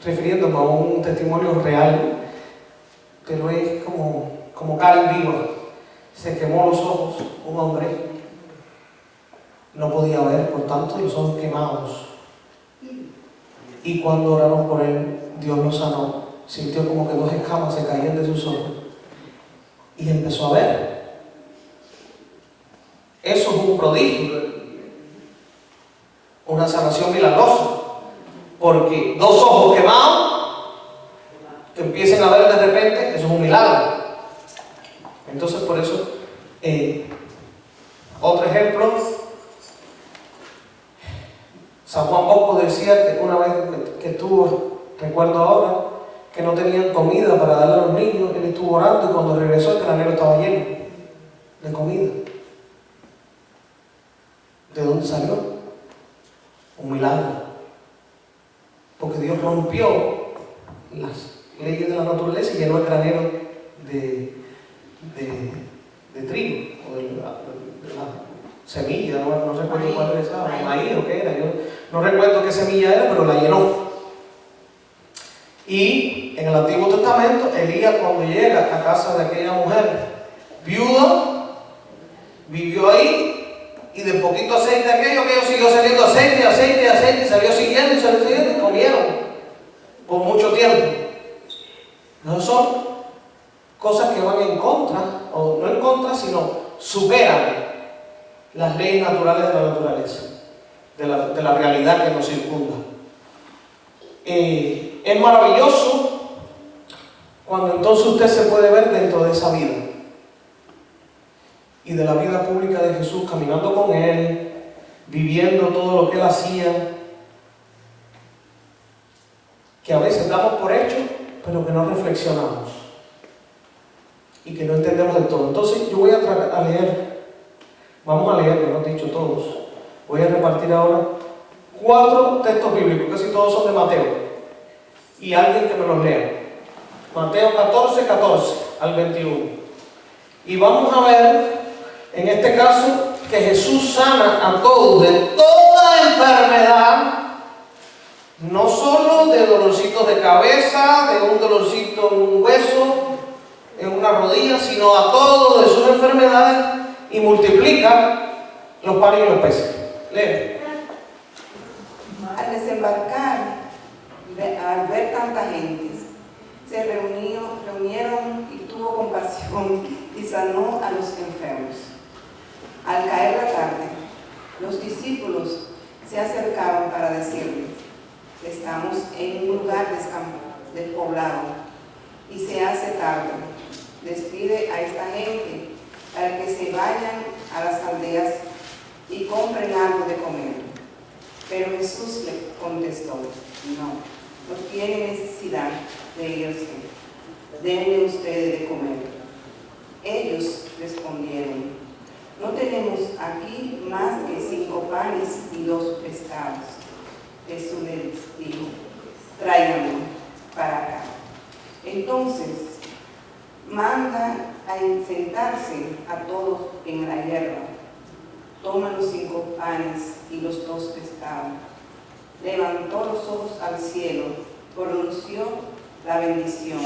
refiriéndome a un testimonio real, pero es como carne viva. Se quemó los ojos un hombre, no podía ver, por tanto, los ojos quemados. Y cuando oraron por él, Dios lo sanó. Sintió como que 2 escamas se caían de sus ojos y empezó a ver. Eso es un prodigio, una sanación milagrosa, porque 2 ojos quemados que empiecen a ver de repente, eso es un milagro. Entonces, por eso, otro ejemplo, San Juan Bosco decía que una vez que estuvo, recuerdo ahora, que no tenían comida para darle a los niños, él estuvo orando y cuando regresó el granero estaba lleno de comida. ¿De dónde salió? Un milagro. Porque Dios rompió las leyes de la naturaleza y llenó el granero de trigo o de la semilla, no recuerdo cuál era esa, maíz o qué era, yo no recuerdo qué semilla era, pero la llenó. Y en el Antiguo Testamento, Elías cuando llega a casa de aquella mujer viuda, vivió ahí y de poquito aceite aquello siguió saliendo aceite, y salió siguiendo y comieron por mucho tiempo. No son cosas que van en contra, o no en contra, sino superan las leyes naturales de la naturaleza, de la realidad que nos circunda. Es maravilloso cuando entonces usted se puede ver dentro de esa vida y de la vida pública de Jesús, caminando con Él, viviendo todo lo que Él hacía, que a veces damos por hecho, pero que no reflexionamos y que no entendemos del todo. Entonces yo voy a leer, vamos a leer, lo hemos dicho todos, voy a repartir ahora 4 textos bíblicos, casi todos son de Mateo, y alguien que me los lea. Mateo 14, 14 al 21. Y vamos a ver, en este caso, que Jesús sana a todos de toda enfermedad, no solo de dolorcitos de cabeza, de un dolorcito en un hueso, en una rodilla, sino a todos de sus enfermedades y multiplica los panes y los peces. Lee. Al desembarcar, al ver tanta gente, se reunieron y tuvo compasión y sanó a los enfermos. Al caer la tarde, los discípulos se acercaban para decirle: estamos en un lugar despoblado y se hace tarde. Despide a esta gente para que se vayan a las aldeas y compren algo de comer. Pero Jesús le contestó: no tiene necesidad de irse, denle ustedes de comer. Ellos respondieron: no tenemos aquí más que 5 panes y 2 pescados. Jesús les dijo: tráiganlo para acá. Entonces manda a sentarse a todos en la hierba. Toma los 5 panes y los 2 pescados. Levantó los ojos al cielo, pronunció la bendición,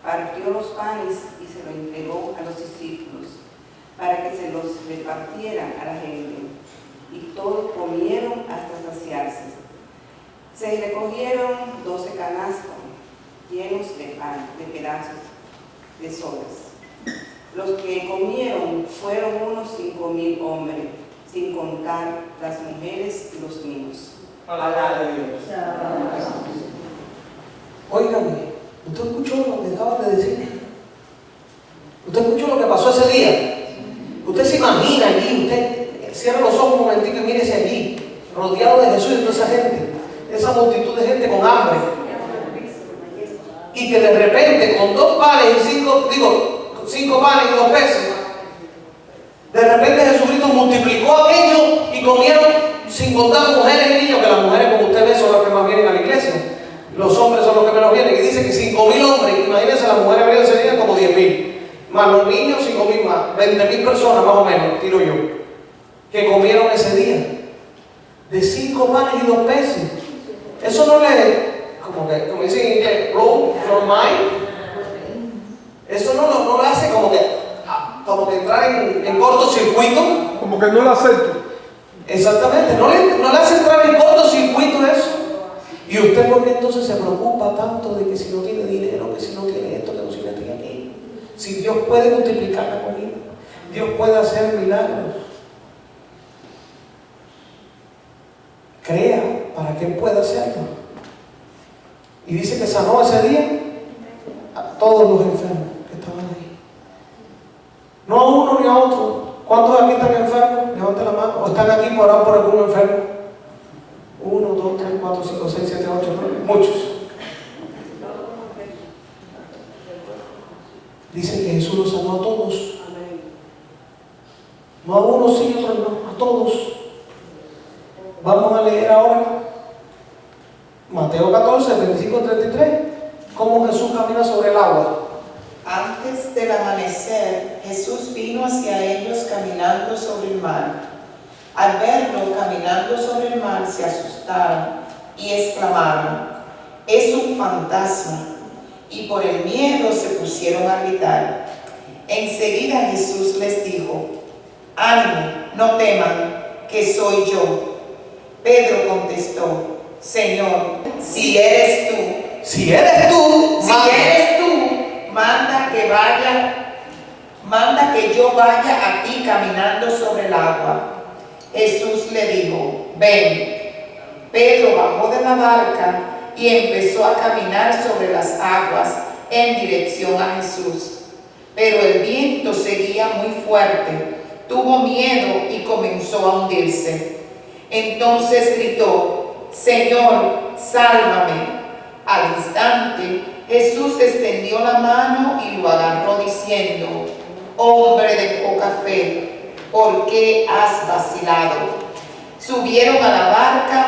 partió los panes y se lo entregó a los discípulos para que se los repartieran a la gente. Y todos comieron hasta saciarse. Se recogieron 12 canastos llenos de pan, de pedazos de sobras. Los que comieron fueron unos 5,000 hombres, sin contar las mujeres y los niños. Palabra de Dios. Óigame, ¿usted escuchó lo que acaba de decir? ¿Usted escuchó lo que pasó ese día? Usted se imagina allí, usted cierra los ojos un momentito y mírese allí, rodeado de Jesús y de toda esa gente, esa multitud de gente con hambre. Y que de repente con 2 panes y 5 panes y 2 peces, de repente Jesucristo multiplicó aquello y comieron sin contar mujeres y niños, que las mujeres, como usted ve, son las que más vienen a la iglesia. Los hombres son los que menos vienen. Y dice que 5,000 hombres, imagínense, las mujeres habrían ese día como 10,000. Más los niños, 5,000 más. 20,000 personas más o menos, tiro yo, que comieron ese día. De 5 panes y 2 peces. Eso no le, como dicen en inglés, blow your mind. Eso no le hace como que entrar en cortocircuito. Como que no lo acepto. Exactamente, no le hace entrar en cortocircuito eso. ¿Y usted por qué entonces se preocupa tanto de que si no tiene dinero, que si no tiene esto, que no tiene aquello? Si Dios puede multiplicar la comida, Dios puede hacer milagros. crea para que Él pueda hacerlo. Y dice que sanó ese día a todos los enfermos que estaban ahí. No a uno ni a otro. ¿Cuántos aquí están enfermos? Levanten la mano. ¿O están aquí por orar por algún enfermo? 1, 2, 3, 4, 5, 6, 7, 8, 9. Muchos. Dice que Jesús los sanó a todos. No a unos sí, otros no, a todos. Vamos a leer ahora Mateo 14, 25 al 33, cómo Jesús camina sobre el agua. Antes del amanecer, Jesús vino hacia ellos caminando sobre el mar. Al verlo caminando sobre el mar, se asustaron y exclamaron: «Es un fantasma», y por el miedo se pusieron a gritar. Enseguida Jesús les dijo: «Ánimo, no teman, que soy yo». Pedro contestó: «Señor, si eres tú, Si eres tú, manda que yo vaya a ti caminando sobre el agua». Jesús le dijo: «Ven». Pedro bajó de la barca y empezó a caminar sobre las aguas en dirección a Jesús. Pero el viento seguía muy fuerte, tuvo miedo y comenzó a hundirse. Entonces gritó: «Señor, sálvame». Al instante, Jesús extendió la mano y lo agarró diciendo: «Hombre de poca fe, ¿por qué has vacilado?». Subieron a la barca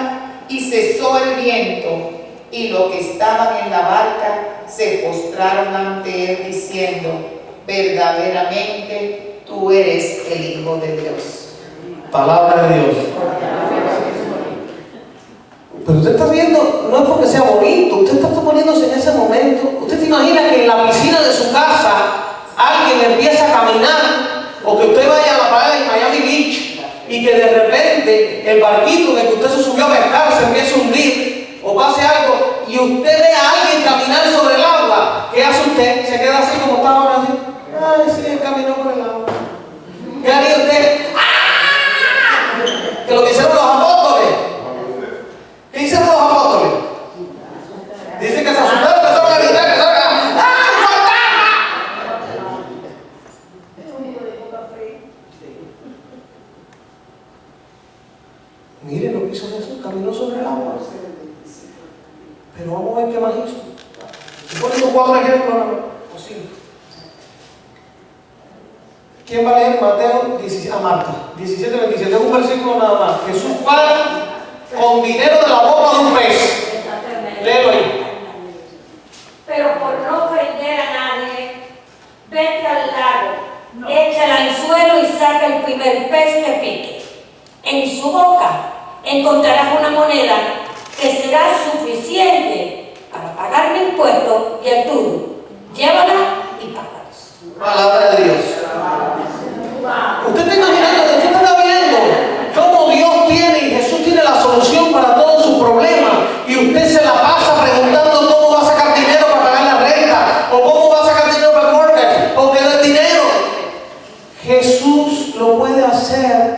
y cesó el viento, y los que estaban en la barca se postraron ante él diciendo: «Verdaderamente tú eres el Hijo de Dios». Palabra de Dios. Pero usted está viendo, no es porque sea bonito, usted está poniéndose en ese momento. Usted se imagina que en la piscina de su casa alguien empieza a caminar, o que usted vaya a la playa de Miami Beach y que de repente el barquito en el que usted se subió a pescar se empiece a hundir, o pase algo y usted ve a alguien caminar sobre el agua. ¿Qué hace usted? ¿Se queda así como está ahora así? Ay, sí, él caminó por el agua. ¿Qué haría usted? ¡Ah! Que lo que hicieron los apóstoles. ¿Qué hicieron los apóstoles? Dicen que se asustaron, empezaron a gritar, empezaron a... ¡Ah, fantasma! Miren lo que hizo Jesús, caminó sobre el agua. Pero vamos a ver qué más hizo. Estoy poniendo 4 ejemplos ahora mismo. Posible. ¿Quién va a leer Mateo 17? A Marta, 17, 27. Es un versículo nada más. Jesús paga con dinero de la boca de un pez. Léelo ahí. Pero por no ofender a nadie, vete al lago, echa el anzuelo y saca el primer pez que pique. En su boca encontrarás una moneda que será suficiente para pagar mi impuesto y el tuyo. Llévala y págalos. Palabra de Dios. Usted está imaginando, usted está viendo cómo Dios tiene y Jesús tiene la solución para todos sus problemas, y usted se la pasa preguntando cómo va a sacar dinero para pagar la renta, o cómo va a sacar dinero para el mortgage, o qué da dinero. Jesús lo puede hacer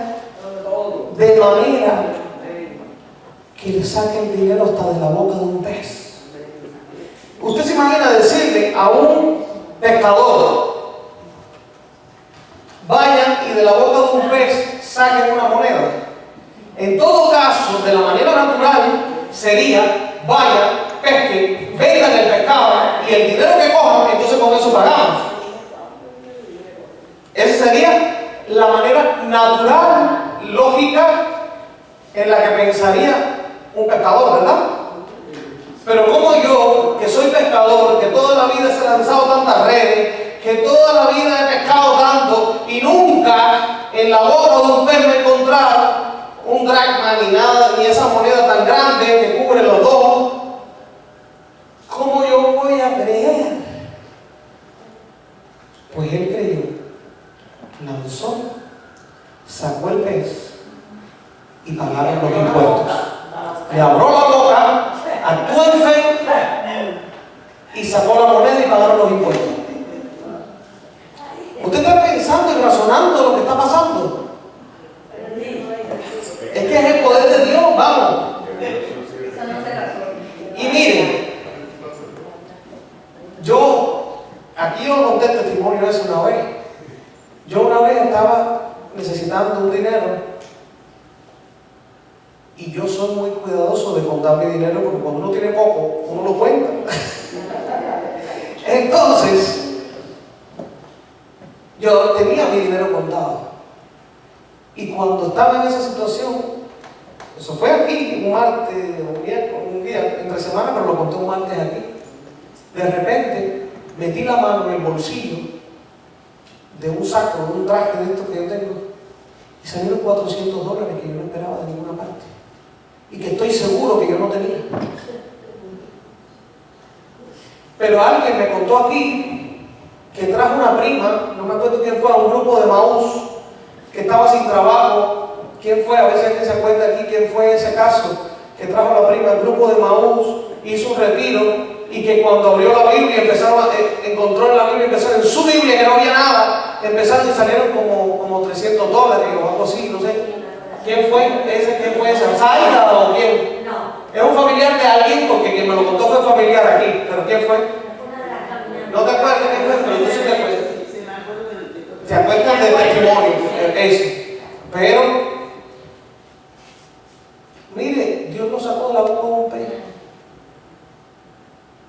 de manera que le saque el dinero hasta de la boca de un pez. Usted se imagina decirle a un pescador: vayan y de la boca de un pez saquen una moneda. En todo caso, de la manera natural, sería: vayan, pesquen, vendan el pescado y el dinero que cojan, entonces con eso pagamos. Esa sería la manera natural, lógica, en la que pensaría un pescador, ¿verdad? Pero como yo, que soy pescador, que toda la vida he lanzado tantas redes, que toda la vida he pescado tanto y nunca en la boca de un pez me he encontrado un dracma ni nada, ni esa moneda tan grande que cubre los dos, ¿cómo yo voy a creer? Pues él creyó, lanzó, sacó el pez y pagaron los impuestos. Le abrió la boca, actuó en fe y sacó la moneda y pagaron los impuestos. Usted está pensando y razonando lo que está pasando. Es que es el poder de Dios, vamos. Aquí yo conté el testimonio de eso una vez. Yo una vez estaba necesitando un dinero y yo soy muy cuidadoso de contar mi dinero porque cuando uno tiene poco, uno lo cuenta. Entonces, yo tenía mi dinero contado. Y cuando estaba en esa situación, eso fue aquí, un martes, un día entre semana, pero lo conté un martes aquí. De repente, metí la mano en el bolsillo de un saco, de un traje de estos que yo tengo, y salieron $400 que yo no esperaba de ninguna parte. Y que estoy seguro que yo no tenía. Pero alguien me contó aquí que trajo una prima, no me acuerdo quién fue, a un grupo de Maús que estaba sin trabajo. ¿Quién fue? A veces alguien se acuerda aquí quién fue ese caso, que trajo a la prima al grupo de Maús, hizo un retiro y que cuando abrió la Biblia encontró en la Biblia, empezaron en su Biblia que no había nada, empezaron y salieron como $300 o algo así, no sé. ¿Quién fue ese? ¿Quién fue ese? ¿Zaida o quién? No. Es un familiar de alguien porque quien me lo contó fue familiar aquí, pero ¿quién fue? No te acuerdas quién fue, pero yo sí te acuerdo. ¿Te acuerdas del testimonio? Ese. Pero, mire, Dios nos sacó de la boca un pez.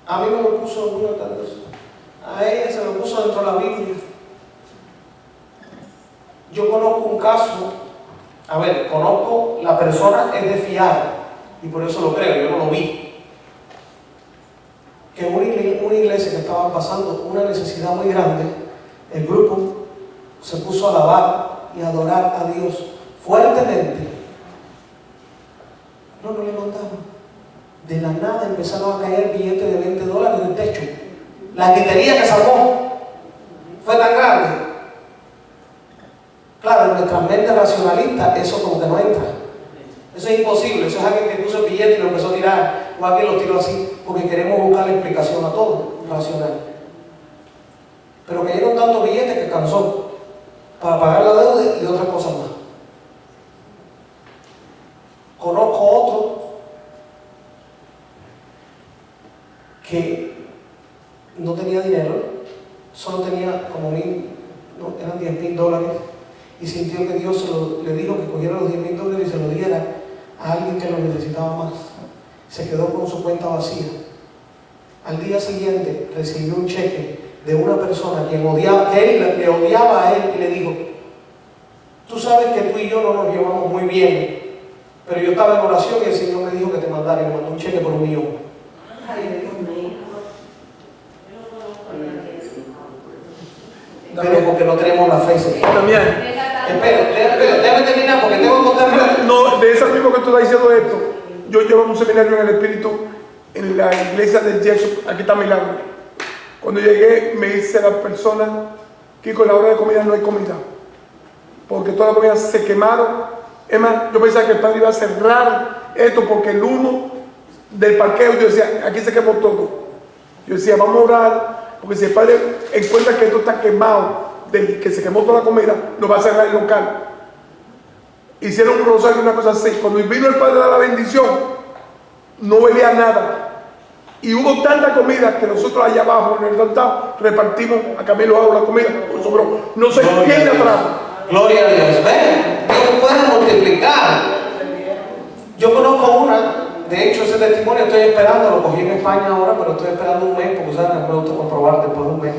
A mí me lo puso en una cabeza. A ella se lo puso dentro de la Biblia. Yo conozco un caso, conozco la persona, es de fiar, y por eso lo creo, yo no lo vi. Que una iglesia que estaba pasando una necesidad muy grande, el grupo se puso a alabar y a adorar a Dios fuertemente. No le contaron. De la nada empezaron a caer billetes de $20 en el techo. La gritería que salvó fue tan grande. Claro, en nuestra mente racionalista eso como que no entra. Eso es imposible. Eso es alguien que puso el billete y lo empezó a tirar, o alguien lo tiró así, porque queremos buscar la explicación a todo racional. Pero cayeron tantos billetes que cansó para pagar la deuda y otras cosas más. Conozco otro que no tenía dinero, solo tenía como eran $10,000, y sintió que Dios le dijo que cogiera los $10,000 y se lo diera a alguien que lo necesitaba más. Se quedó con su cuenta vacía. Al día siguiente recibió un cheque de una persona que él le odiaba a él y le dijo: tú sabes que tú y yo no nos llevamos muy bien, pero yo estaba en oración y el Señor me dijo que te mandara, y me mandó un cheque por $1 millón. Pero porque no tenemos la fe. También. Espera, déjame terminar porque tengo que contar. No, de eso mismo que tú estás diciendo esto, yo llevo un seminario en el Espíritu en la iglesia del Yeso, aquí está Milagro. Cuando llegué me dice la persona que con la hora de comida no hay comida, porque todas las comidas se quemaron. Es más, yo pensaba que el padre iba a cerrar esto porque el humo del parqueo, yo decía, aquí se quemó todo. Yo decía, vamos a orar, porque si el padre encuentra que esto está quemado, que se quemó toda la comida, nos va a cerrar el local. Hicieron un rosario y una cosa así. Cuando vino el padre a dar la bendición, no huelía nada. Y hubo tanta comida que nosotros allá abajo en el altar repartimos a Camilo Hago la comida. No sé quién le atrajo. Gloria a Dios. ¿Ven? Dios puede multiplicar. Yo conozco una. De hecho, ese testimonio estoy esperando, lo cogí en España ahora, pero estoy esperando un mes, porque ¿sabes? Me gusta comprobar después de un mes,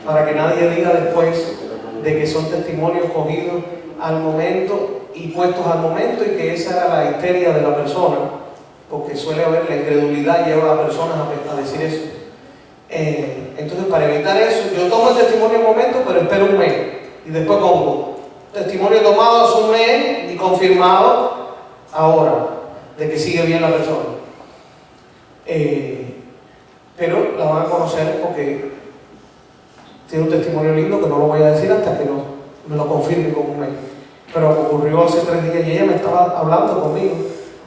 para que nadie diga después de que son testimonios cogidos al momento y puestos al momento, y que esa era la histeria de la persona, porque suele haber la incredulidad lleva a las personas a decir eso. Entonces, para evitar eso, yo tomo el testimonio al momento, pero espero un mes, y después pongo testimonio tomado hace un mes y confirmado ahora, de que sigue bien la persona. Pero la van a conocer porque tiene un testimonio lindo que no lo voy a decir hasta que no me lo confirme con un mes. Pero ocurrió hace 3 días y ella me estaba hablando conmigo.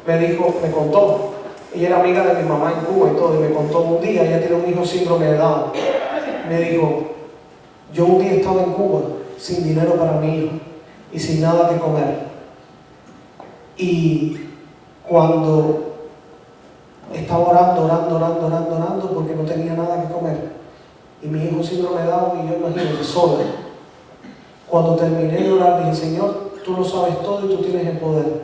Me contó. Ella era amiga de mi mamá en Cuba y todo, y me contó un día, ella tiene un hijo síndrome de Down. Me dijo: yo un día estaba en Cuba sin dinero para mi hijo y sin nada que comer. Y cuando estaba orando porque no tenía nada que comer, y mi hijo síndrome de Down, y yo imagínate, sola. Cuando terminé de orar, dije, Señor, tú lo sabes todo y tú tienes el poder.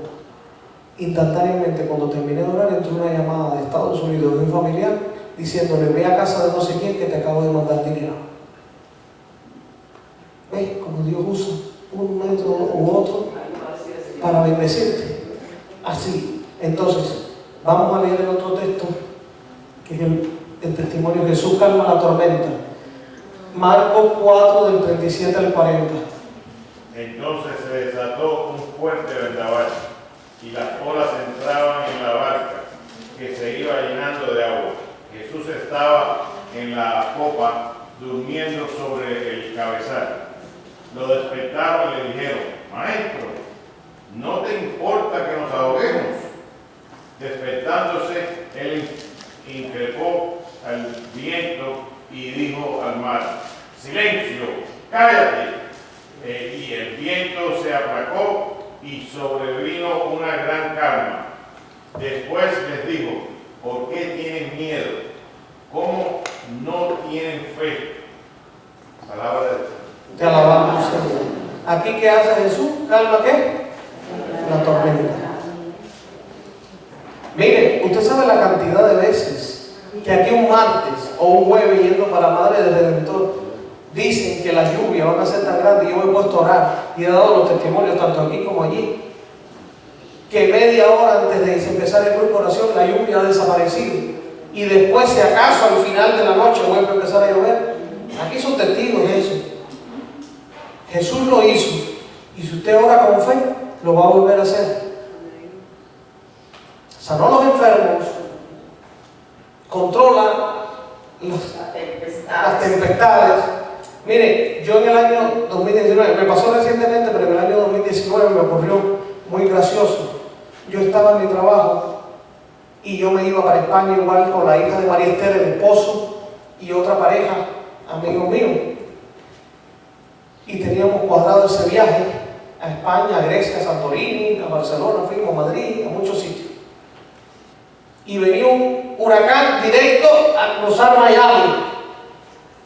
Instantáneamente, cuando terminé de orar, entró una llamada de Estados Unidos de un familiar diciéndole, ve a casa de no sé quién que te acabo de mandar dinero. ¿Ves cómo Dios usa un método u otro para bendecirte? Así. Entonces, vamos a leer el otro texto, que es el testimonio de Jesús calma la tormenta. Marcos 4, del 37 al 40. Entonces se desató un fuerte vendaval y las olas entraban en la barca, que se iba llenando de agua. Jesús estaba en la popa durmiendo sobre el cabezal. Lo despertaron y le dijeron, Maestro, ¿no te importa que nos ahoguemos? Despertándose, él increpó al viento y dijo al mar, silencio, cállate. Y el viento se aplacó y sobrevino una gran calma. Después les dijo, ¿por qué tienen miedo? ¿Cómo no tienen fe? Palabra de Dios. Te alabamos, Señor. ¿Aquí qué hace Jesús? ¿Calma qué? La tormenta. Mire, usted sabe la cantidad de veces que aquí un martes o un jueves yendo para Madre del Redentor dicen que las lluvias van a ser tan grandes. Yo me he puesto a orar y he dado los testimonios tanto aquí como allí, que media hora antes de empezar el grupo de oración la lluvia ha desaparecido y después, si acaso al final de la noche vuelve a empezar a llover. Aquí son testigos de eso. Jesús lo hizo, y si usted ora con fe, lo va a volver a hacer. Sanó a los enfermos, controla las tempestades. Mire, yo en el año 2019, me pasó recientemente, pero en el año 2019 me ocurrió muy gracioso. Yo estaba en mi trabajo y yo me iba para España igual con la hija de María Esther, el esposo y otra pareja, amigos míos. Y teníamos cuadrado ese viaje a España, a Grecia, a Santorini, a Barcelona, fuimos a Madrid, a muchos sitios. Y venía un huracán directo a cruzar Miami.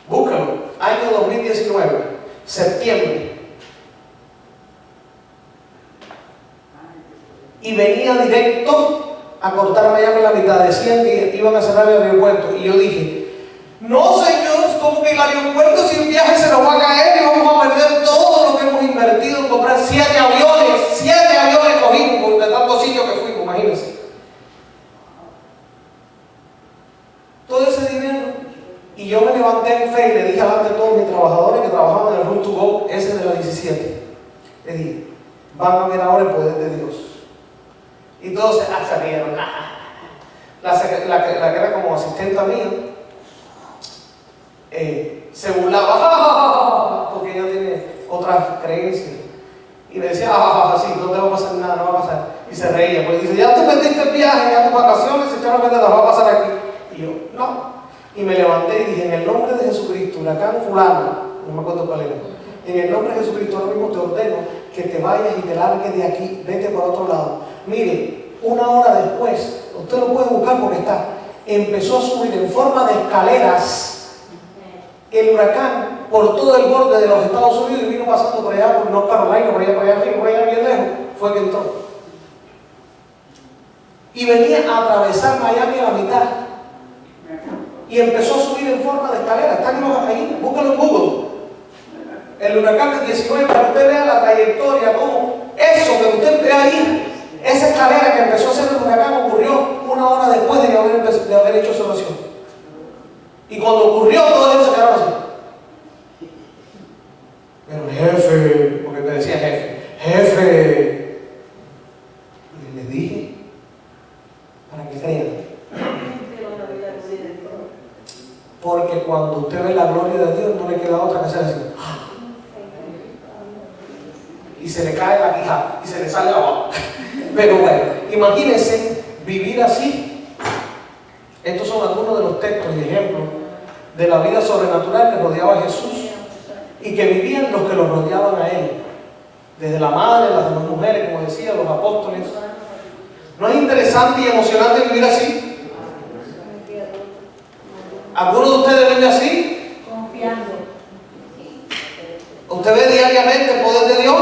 Búscalo, año 2019, septiembre. Y venía directo a cortar Miami la mitad. Decían que iban a cerrar el aeropuerto. Y yo dije, no, señor, como que el aeropuerto sin viaje se nos va a caer y vamos a perder todo lo que hemos invertido en comprar 7 aviones cogimos de tantos sitios que fuimos, imagínense. Todo ese dinero. Y yo me levanté en fe y le dije delante de todos mis trabajadores que trabajaban en el Room to Go, ese de la 17. Le dije, van a ver ahora el poder de Dios. Y todos se rieron. La que era como asistente mía, se burlaba, porque ella tiene otras creencias. Y me decía, sí, no te va a pasar nada, no va a pasar. Y se reía, porque dice, ya tú perdiste el viaje, ya tus vacaciones se echaron a perder, las va a pasar aquí. Y yo, no. Y me levanté y dije, en el nombre de Jesucristo, huracán fulano, no me acuerdo cuál era, en el nombre de Jesucristo ahora mismo te ordeno que te vayas y te largues de aquí, vete por otro lado. Mire, una hora después, usted lo puede buscar porque está, empezó a subir en forma de escaleras el huracán por todo el borde de los Estados Unidos y vino pasando por allá, por North Carolina, por allá arriba, por allá bien lejos, fue que entró. Y venía a atravesar Miami a la mitad. Y empezó a subir en forma de escalera. Están ahí, búsquenlo en Google. El huracán del 19, para que usted vea la trayectoria, cómo eso que usted ve ahí, esa escalera que empezó a hacer el huracán ocurrió una hora después de haber hecho esa oración. Y cuando ocurrió, todos ellos se quedaron así. Pero jefe, porque me decía jefe. Y les dije, para que crean. Porque cuando usted ve la gloria de Dios, no le queda otra que hacer así. Y se le cae la quijada y se le sale agua. Pero bueno, imagínense vivir así. Estos son algunos de los textos y ejemplos de la vida sobrenatural que rodeaba a Jesús y que vivían los que lo rodeaban a él. Desde la madre, las demás mujeres, como decía, los apóstoles. ¿No es interesante y emocionante vivir así? ¿Algunos de ustedes viven así? ¿Usted ve diariamente el poder de Dios?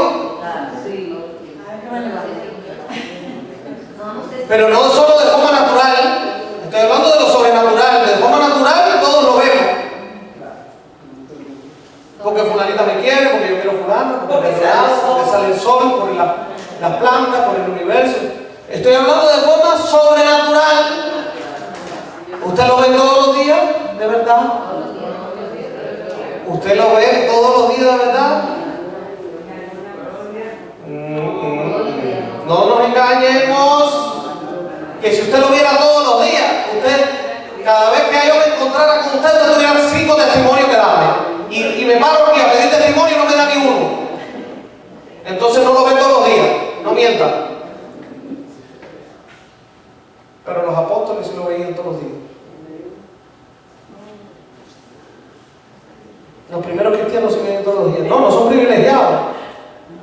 Pero no solo de forma natural, estoy hablando de lo sobrenatural. De forma natural todos lo vemos. Porque fulanita me quiere, porque yo quiero fulano, porque sale el sol, por las plantas, por el universo. Estoy hablando de forma sobrenatural. ¿Usted lo ve todos los días, de verdad? ¿Usted lo ve todos los días, de verdad? No nos engañemos. Que si usted lo viera todos los días, usted, cada vez que yo me encontrara con usted, usted tuviera 5 testimonios que darme. Y me paro aquí a pedir testimonio y no me da ni uno. Entonces no lo ve todos los días. No mienta. Pero los apóstoles sí lo veían todos los días. Los primeros cristianos se veían todos los días. No son privilegiados.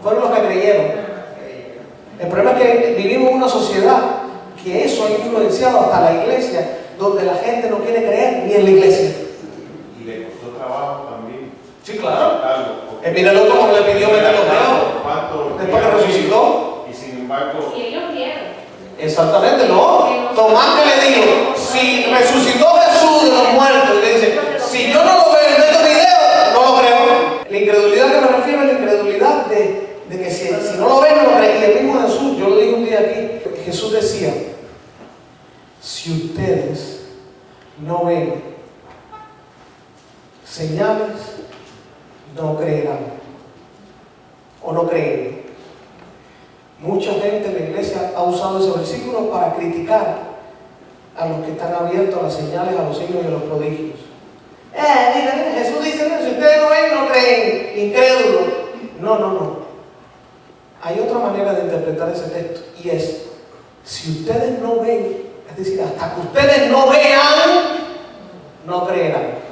Fueron los que creyeron. El problema es que vivimos en una sociedad que eso ha influenciado hasta la iglesia, donde la gente no quiere creer ni en la iglesia. Y le costó trabajo también. Sí, claro. Porque Mira el otro como le pidió meter los dedos. Después que resucitó. Y sin embargo. Y ellos vieron. Exactamente, no. Tomás que le dijo, si resucitó Jesús de los muertos, y le dice, si yo no lo veo en este video, no lo creo. La incredulidad que me refiero es la incredulidad de que si no lo ven, no lo creen. Y el mismo Jesús, yo lo dije un día aquí, Jesús decía, si ustedes no ven señales, no creerán. O no creen. Mucha gente en la iglesia ha usado ese versículo para criticar a los que están abiertos a las señales, a los signos y a los prodigios. Mira, Jesús dice, si ustedes no ven, no creen, incrédulos. No. Hay otra manera de interpretar ese texto, y es, si ustedes no ven, es decir, hasta que ustedes no vean, no creerán.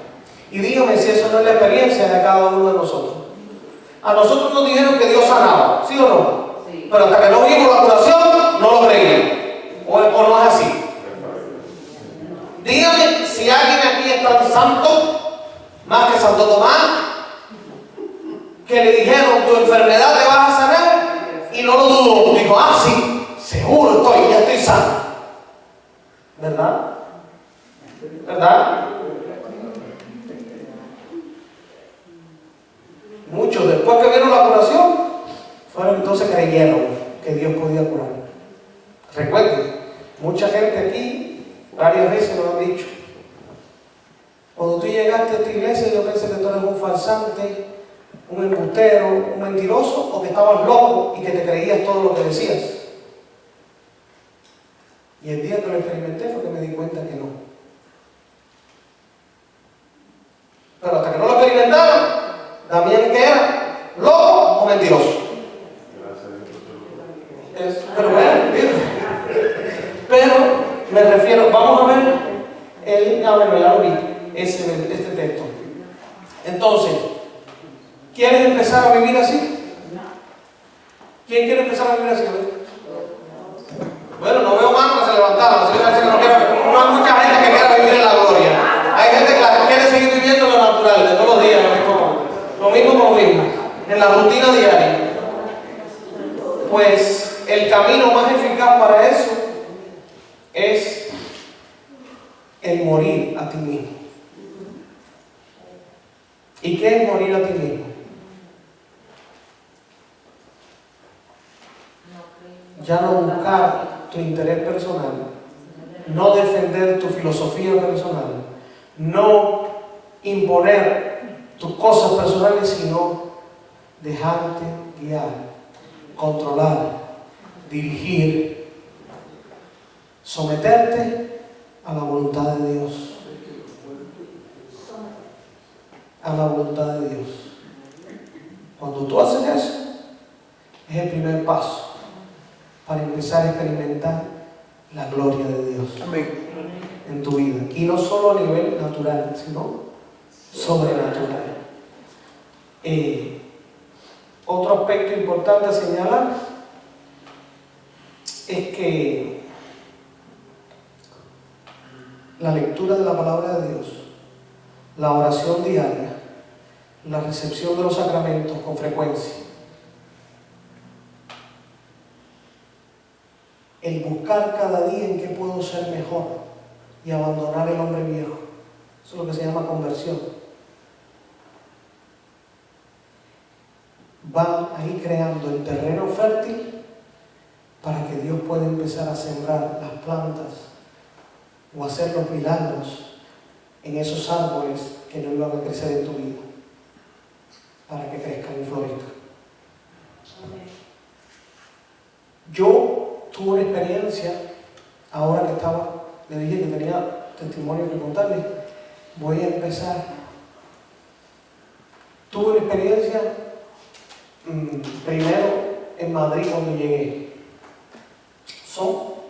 Y dígame si eso no es la experiencia de cada uno de nosotros. A nosotros nos dijeron que Dios sanaba, ¿sí o no? Sí. Pero hasta que no vimos la curación, no lo creían. O no es así. Dígame si alguien aquí es tan santo, más que Santo Tomás, que le dijeron, tu enfermedad te vas a sanar, y no lo dudó. Dijo, sí, seguro ya estoy sano. ¿Verdad? ¿Verdad? Muchos, después que vieron la curación, fueron entonces creyeron que Dios podía curar. Recuerden, mucha gente aquí, varias veces nos han dicho, cuando tú llegaste a esta iglesia, yo pensé que tú eres un farsante, un embustero, un mentiroso, o que estabas loco y que te creías todo lo que decías. Y el día que lo experimenté fue que me di cuenta que no. Pero hasta que no lo experimentaron, Damián, ¿qué era? ¿Loco o mentiroso? Pero bueno, pero me refiero, vamos a ver ya lo vi, este texto. Entonces, ¿quieres empezar a vivir así? ¿Quién quiere empezar a vivir así? Bueno, no veo manos que se levantaron, así que no hay mucha gente que quiera vivir en la gloria. Hay gente que quiere seguir viviendo lo natural, de todos los días, lo mismo, en la rutina diaria. Pues el camino más eficaz para eso es el morir a ti mismo. ¿Y qué es morir a ti mismo? Ya no buscar tu interés personal, no defender tu filosofía personal, no imponer tus cosas personales, sino dejarte guiar, controlar, dirigir, someterte a la voluntad de Dios. A la voluntad de Dios. Cuando tú haces eso, es el primer paso para empezar a experimentar la gloria de Dios. Amén. En tu vida. Y no solo a nivel natural, sino sobrenatural. Otro aspecto importante a señalar es que la lectura de la palabra de Dios, la oración diaria, la recepción de los sacramentos con frecuencia, el buscar cada día en qué puedo ser mejor y abandonar el hombre viejo. Eso es lo que se llama conversión. Van ahí creando el terreno fértil para que Dios pueda empezar a sembrar las plantas o hacer los milagros en esos árboles que no iban a crecer en tu vida, para que crezcan y florezcan. Yo tuve una experiencia, ahora que le dije que tenía testimonio que contarles, voy a empezar. Tuve una experiencia primero en Madrid cuando llegué.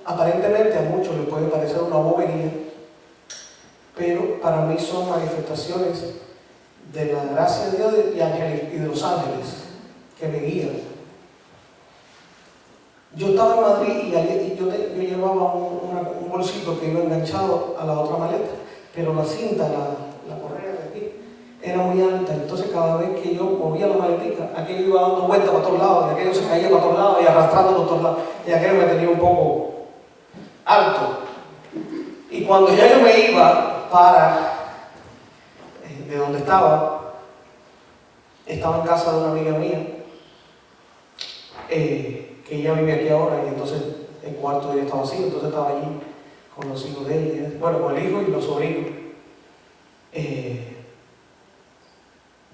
Aparentemente a muchos les puede parecer una bobería, pero para mí son manifestaciones de la gracia de Dios y de los ángeles que me guían. Yo estaba en Madrid y yo llevaba un bolsito que iba enganchado a la otra maleta, pero la cinta, la correa de aquí, era muy alta. Entonces cada vez que yo movía la maletica, aquello iba dando vueltas para todos lados, y aquello se caía para todos lados y arrastrando por todos lados, y aquello me tenía un poco alto. Y cuando ya yo me iba de donde estaba en casa de una amiga mía, que ella vive aquí ahora, y entonces el cuarto de ella estaba vacío, entonces estaba allí con los hijos de ella, bueno, con el hijo y los sobrinos.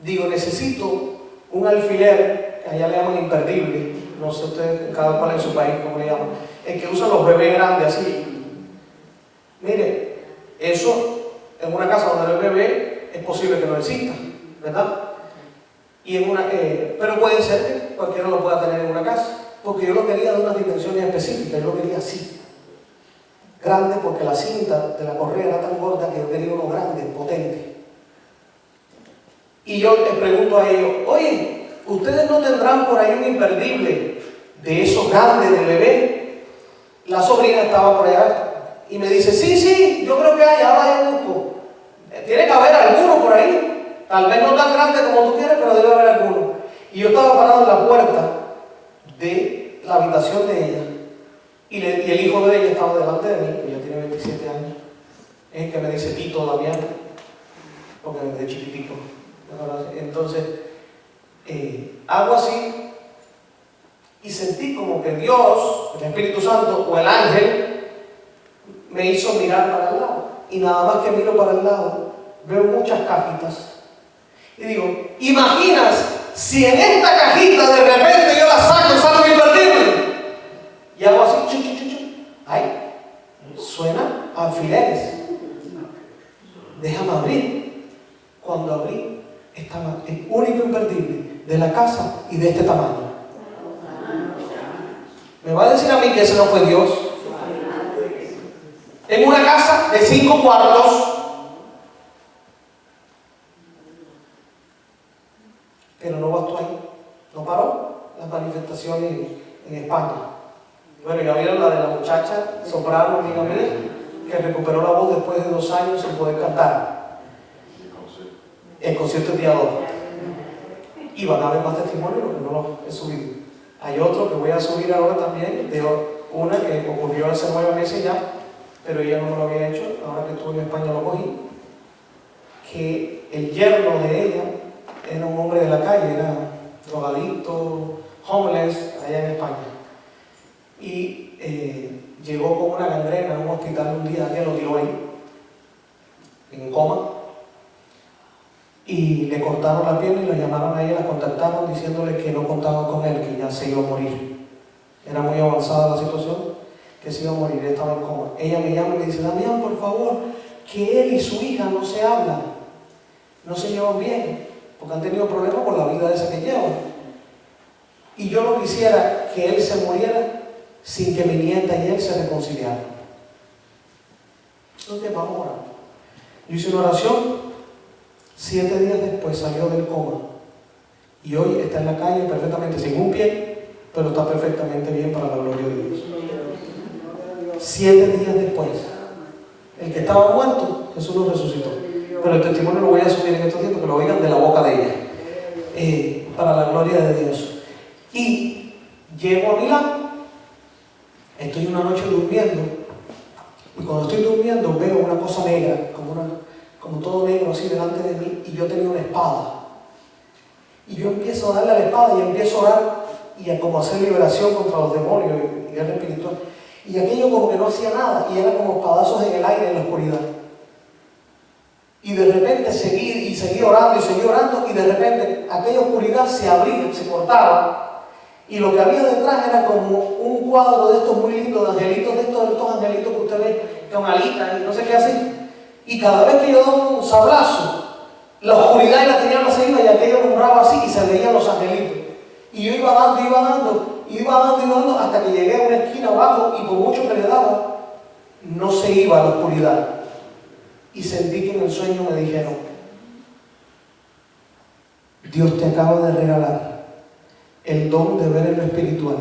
Digo, necesito un alfiler, que allá le llaman imperdible, no sé ustedes, cada cual en su país, cómo le llaman, el que usan los bebés grandes así. Mire, eso en una casa donde no hay bebé es posible que no exista, ¿verdad? Y pero puede ser que cualquiera lo pueda tener en una casa, porque yo lo quería de unas dimensiones específicas, yo lo quería así, grande, porque la cinta de la correa era tan gorda que yo quería uno grande, potente. Y yo les pregunto a ellos, oye, ¿ustedes no tendrán por ahí un imperdible de esos grandes de bebé? La sobrina estaba por allá y me dice, sí, yo creo que hay, ahora yo busco. Tiene que haber alguno por ahí, tal vez no tan grande como tú quieres, pero debe haber alguno. Y yo estaba parado en la puerta de la habitación de ella, y el hijo de ella estaba delante de mí, ella tiene 27 años, es el que me dice Tito Damián, porque desde chiquitico. Entonces, hago así y sentí como que Dios, el Espíritu Santo o el ángel me hizo mirar para el lado, y nada más que miro para el lado veo muchas cajitas y digo, ¿imaginas si en esta cajita de repente yo la saco y salgo imperdible? Y hago así, ay, suena a alfileres, déjame abrir. Cuando abrí, estaba el único imperdible de la casa y de este tamaño. ¿Me va a decir a mí que ese no fue Dios? En una casa de 5 cuartos, pero no bastó ahí, no paró las manifestaciones en España. Bueno, ya vieron la de la muchacha soprano, amiga mía, que recuperó la voz después de 2 años sin poder cantar. El concierto el día 2. Y van a haber más testimonios, porque no los he subido. Hay otro que voy a subir ahora también, de una que ocurrió hace 9 meses ya, pero ella no me lo había hecho, ahora que estuve en España lo cogí, que el yerno de ella era un hombre de la calle, era drogadicto, homeless, allá en España. Y llegó con una gangrena a un hospital un día, alguien lo tiró ahí, en coma, y le cortaron la pierna y lo llamaron a ella, la contactaron diciéndole que no contaban con él, que ya se iba a morir. Era muy avanzada la situación, que se iba a morir, él estaba en coma. Ella me llama y me dice, Damián, por favor, que él y su hija no se hablan, no se llevan bien, porque han tenido problemas con la vida esa que llevan. Y yo no quisiera que él se muriera sin que mi nieta y él se reconciliaran. Entonces vamos a orar. Yo hice una oración, 7 días después salió del coma y hoy está en la calle perfectamente, sin un pie, pero está perfectamente bien para la gloria de Dios. 7 días después, el que estaba muerto, Jesús lo resucitó. Pero el testimonio lo voy a subir en estos días porque lo oigan de la boca de ella. para la gloria de Dios. Y llego a Milán, estoy una noche durmiendo, y cuando estoy durmiendo veo una cosa negra, como todo negro así delante de mí, y yo tenía una espada. Y yo empiezo a darle a la espada y empiezo a orar y a como hacer liberación contra los demonios y guerra espiritual. Y aquello como que no hacía nada, y era como espadazos en el aire, en la oscuridad. Y de repente seguí orando, y de repente aquella oscuridad se abría, se cortaba, y lo que había detrás era como un cuadro de estos muy lindos, de angelitos, de estos angelitos que usted ve, con alitas y no sé qué así. Y cada vez que yo daba un sablazo, la oscuridad y la tiniebla se iba, y aquello nombraba así, y se veían los angelitos. Y yo iba dando, hasta que llegué a una esquina abajo, y por mucho que le daba, no se iba a la oscuridad. Y sentí que en el sueño me dijeron: Dios te acaba de regalar el don de ver en lo espiritual.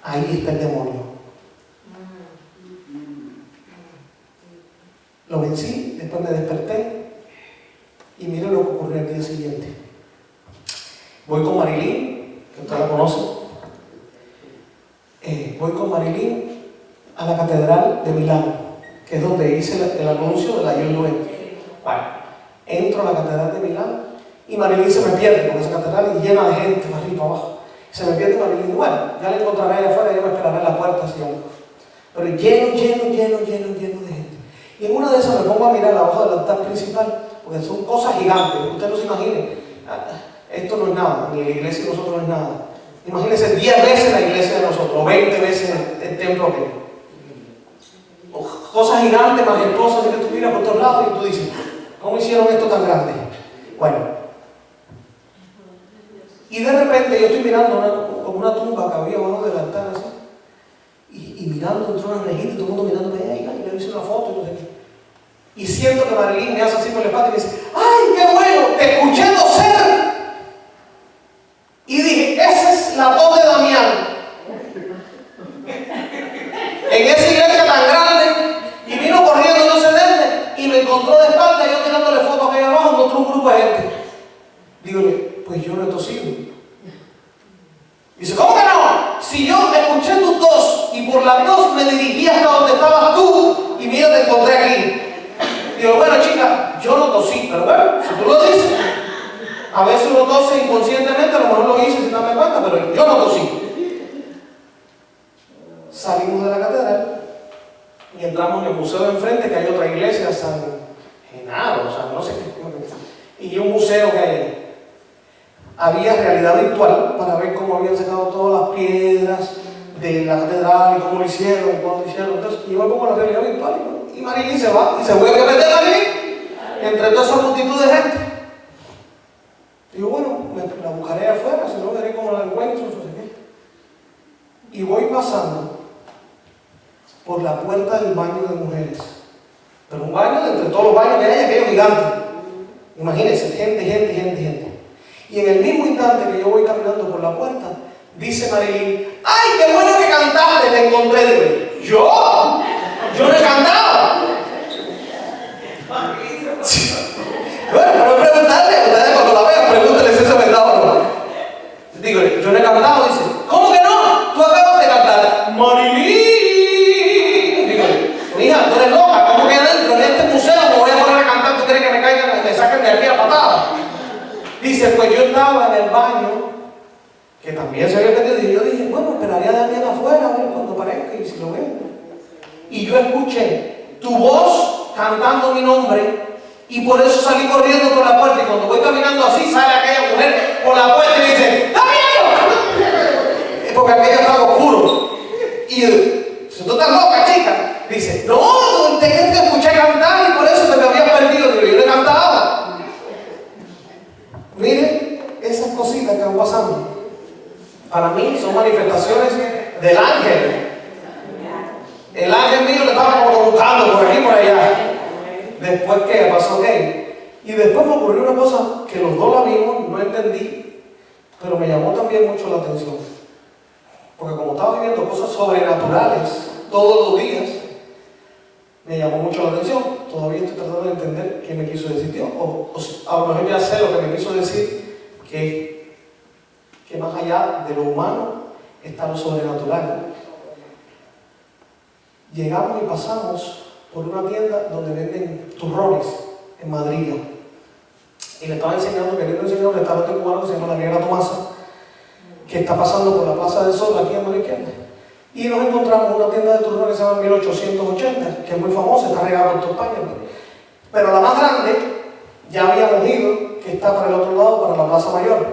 Ahí está el demonio. Lo vencí, después me desperté, y mire lo que ocurrió el día siguiente. Voy con Marilyn, que usted la conoce. Voy con Marilyn a la catedral de Milán, que es donde hice el anuncio de la Ayuno. Bueno, entro a la catedral de Milán y Marilyn se me pierde, porque esa catedral es llena de gente, para arriba y para abajo. Se me pierde Marilyn. Bueno, ya la encontraré allá afuera, yo me esperaré en la puerta, así algo. Pero lleno de gente. Y en una de esas me pongo a mirar la hoja del altar principal, porque son cosas gigantes. Usted no se imagine, esto no es nada, ni la iglesia de nosotros no es nada. Imagínense 10 veces la iglesia de nosotros, o 20 veces el templo que cosas gigantes, majestuosas, que tú miras por todos lados y tú dices: ¿cómo hicieron esto tan grande? Bueno, y de repente yo estoy mirando como una tumba que había abajo del altar así, y mirando, entró una rejita y todo el mundo mirándome, y le hice una foto y no sé qué. Y siento que Marilyn me hace así con la espalda y me dice: ¡ay, qué bueno! ¡Te escuché toser! Y dije: esa es la voz de Damián. En esa iglesia tan grande, y vino corriendo no sé dónde, y me encontró de espalda, y yo tirándole fotos ahí abajo, encontró un grupo de gente. Dígole: pues yo no he tosido. Dice: ¿cómo que no? Si yo escuché tu tos y por la tos me dirigí hasta donde estabas tú, y mira, te encontré aquí. Digo: bueno, chica, yo no tosí, pero bueno, si tú lo dices. A veces uno tose inconscientemente, a lo mejor lo hice sin darme cuenta, pero yo no tosí. Salimos de la catedral y entramos en el museo de enfrente, que hay otra iglesia, San Genaro, o sea, no sé qué, y un museo que hay. Había realidad virtual para ver cómo habían sacado todas las piedras de la catedral y cómo lo hicieron y cuándo lo hicieron. Entonces, yo me pongo la realidad virtual y Marilyn se va y se vuelve a meter Marilyn entre toda esa multitud de gente. Digo: bueno, la buscaré afuera, si no veré cómo la encuentro, no sé qué. Y voy pasando por la puerta del baño de mujeres. Pero un baño de entre todos los baños que hay, aquello gigante. Imagínense, gente. Y en el mismo instante que yo voy caminando por la puerta, dice Marilyn: ¡ay, qué bueno que cantaste! Te encontré. ¿Yo? Yo no he cantado. Bueno, pero preguntarle, ustedes cuando la vean, pregúntenle si eso es verdad o no. Digo: yo no he cantado. Dice: ¿cómo que no? Tú acabas de cantar. Marilyn. Digo: mija, tú eres loca, ¿cómo que adentro en este museo me voy a poner a cantar? ¿Tú quieres que me caigan, me saquen de aquí a patada? Dice: pues yo estaba en el baño, que también se había perdido, y yo dije: bueno, esperaría a Damián afuera a ver cuando aparezca y si lo veo. Y yo escuché tu voz cantando mi nombre, y por eso salí corriendo por la puerta, y cuando voy caminando así, sale aquella mujer por la puerta y dice: ¡Damián! Porque aquello estaba oscuro. Y yo: ¿tú estás loca, chica? Dice: no, te escuché cantar y por eso te me habías perdido. Digo: yo no he cantado. Miren esas cositas que van pasando. Para mí son manifestaciones del ángel. El ángel mío le estaba como buscando por aquí y por allá. Después, ¿qué pasó? ¿Qué? Y después me ocurrió una cosa que los dos la vimos, no entendí, pero me llamó también mucho la atención. Porque como estaba viviendo cosas sobrenaturales todos los días, me llamó mucho la atención. Todavía estoy tratando de entender qué me quiso decir Dios. O a lo mejor ya sé lo que me quiso decir que más allá de lo humano está lo sobrenatural. Llegamos y pasamos por una tienda donde venden turrones en Madrid. Y le estaba enseñando, queriendo enseñar un restaurante cubano que se llama La Negra Tomasa, que está pasando por la Plaza del Sol aquí en Mano Izquierda. Y nos encontramos una tienda de turrones que se llama 1880, que es muy famosa, está regada por toda España. Pero la más grande ya habíamos ido, que está para el otro lado, para la Plaza Mayor.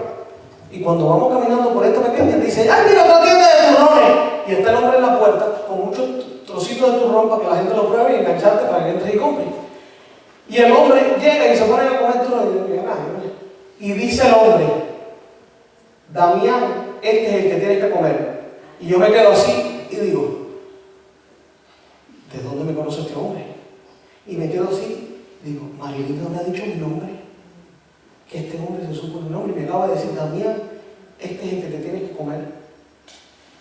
Y cuando vamos caminando por esta pequeña, dice, ¡ay, mira otra tienda de turrones! Y está el hombre en la puerta con muchos trocitos de turrón para que la gente lo pruebe y engancharte para que entres y compres. Y el hombre llega y se pone a comer turrón y dice el hombre, Damián, este es el que tienes que comer. Y yo me quedo así y digo, ¿de dónde me conoce este hombre? Y me quedo así, digo, Marilyn no me ha dicho mi nombre, que este hombre se supo mi nombre y me acaba de decir, Damián, este es el que te tienes que comer.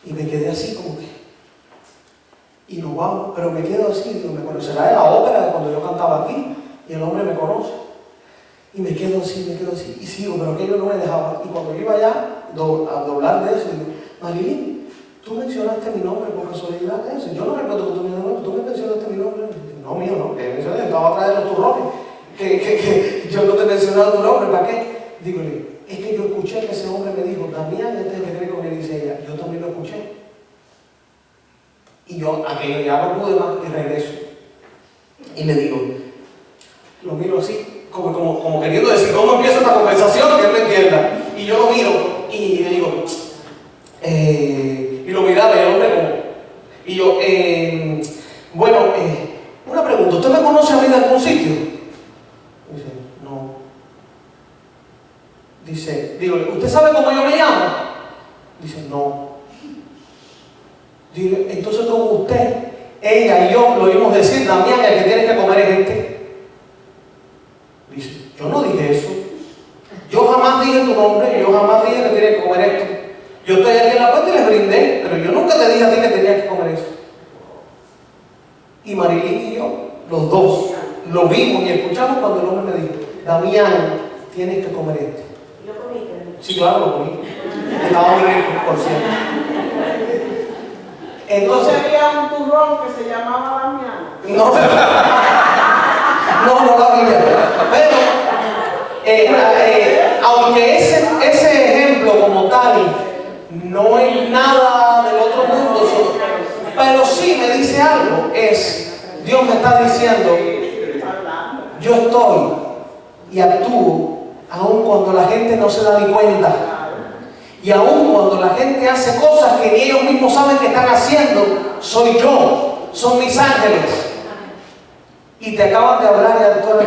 Y me quedé así como que, y nos vamos, pero me quedo así, digo, me conocerá de la ópera de cuando yo cantaba aquí, y el hombre me conoce. Y me quedo así, y sigo, pero aquello no me dejaba. Y cuando iba allá a doblar de eso, digo, Marilyn, tú mencionaste mi nombre por casualidad de eso. Yo no recuerdo que tú me dijiste, tú me mencionaste mi nombre. No, mío, no, que mencioné, estaba atrás de los turrones. Que yo no te he mencionado tu nombre, ¿para qué? Dígole, es que yo escuché que ese hombre me dijo, Damián, este es el que cree con él, dice ella, yo también lo escuché. Y yo, aquello ya no pude más y regreso. Y le digo, lo miro así, como queriendo decir, ¿cómo empieza esta conversación? Que él me entienda. Y yo lo miro y le digo, y lo miraba y el hombre como, y yo, bueno, una pregunta, ¿usted me conoce a mí de algún sitio? Dice, no. Dice, digo, ¿usted sabe cómo yo me llamo? Dice, no. Digo, entonces como usted, ella y yo lo oímos decir, Damián, el que tienes que comer es este. Dice, yo no dije eso. Yo jamás dije tu nombre, yo jamás dije que tienes que comer esto. Yo estoy aquí en la puerta y les brindé, pero yo nunca te dije a ti que tenías que comer eso. Y Marilyn y yo, los dos, lo vimos y escuchamos cuando el hombre me dijo, Damián, tienes que comer esto. ¿Lo comiste? Sí, claro, lo comí. Estaba muy rico, por cierto. Entonces, había un turrón que se llamaba Damián. no lo había. Pero, aunque ese ejemplo como tal no es nada del otro mundo, pero sí me dice algo, Dios me está diciendo, yo estoy y actúo aun cuando la gente no se da ni cuenta. Y aun cuando la gente hace cosas que ni ellos mismos saben que están haciendo, soy yo, son mis ángeles. Y te acaban de hablar y actuar.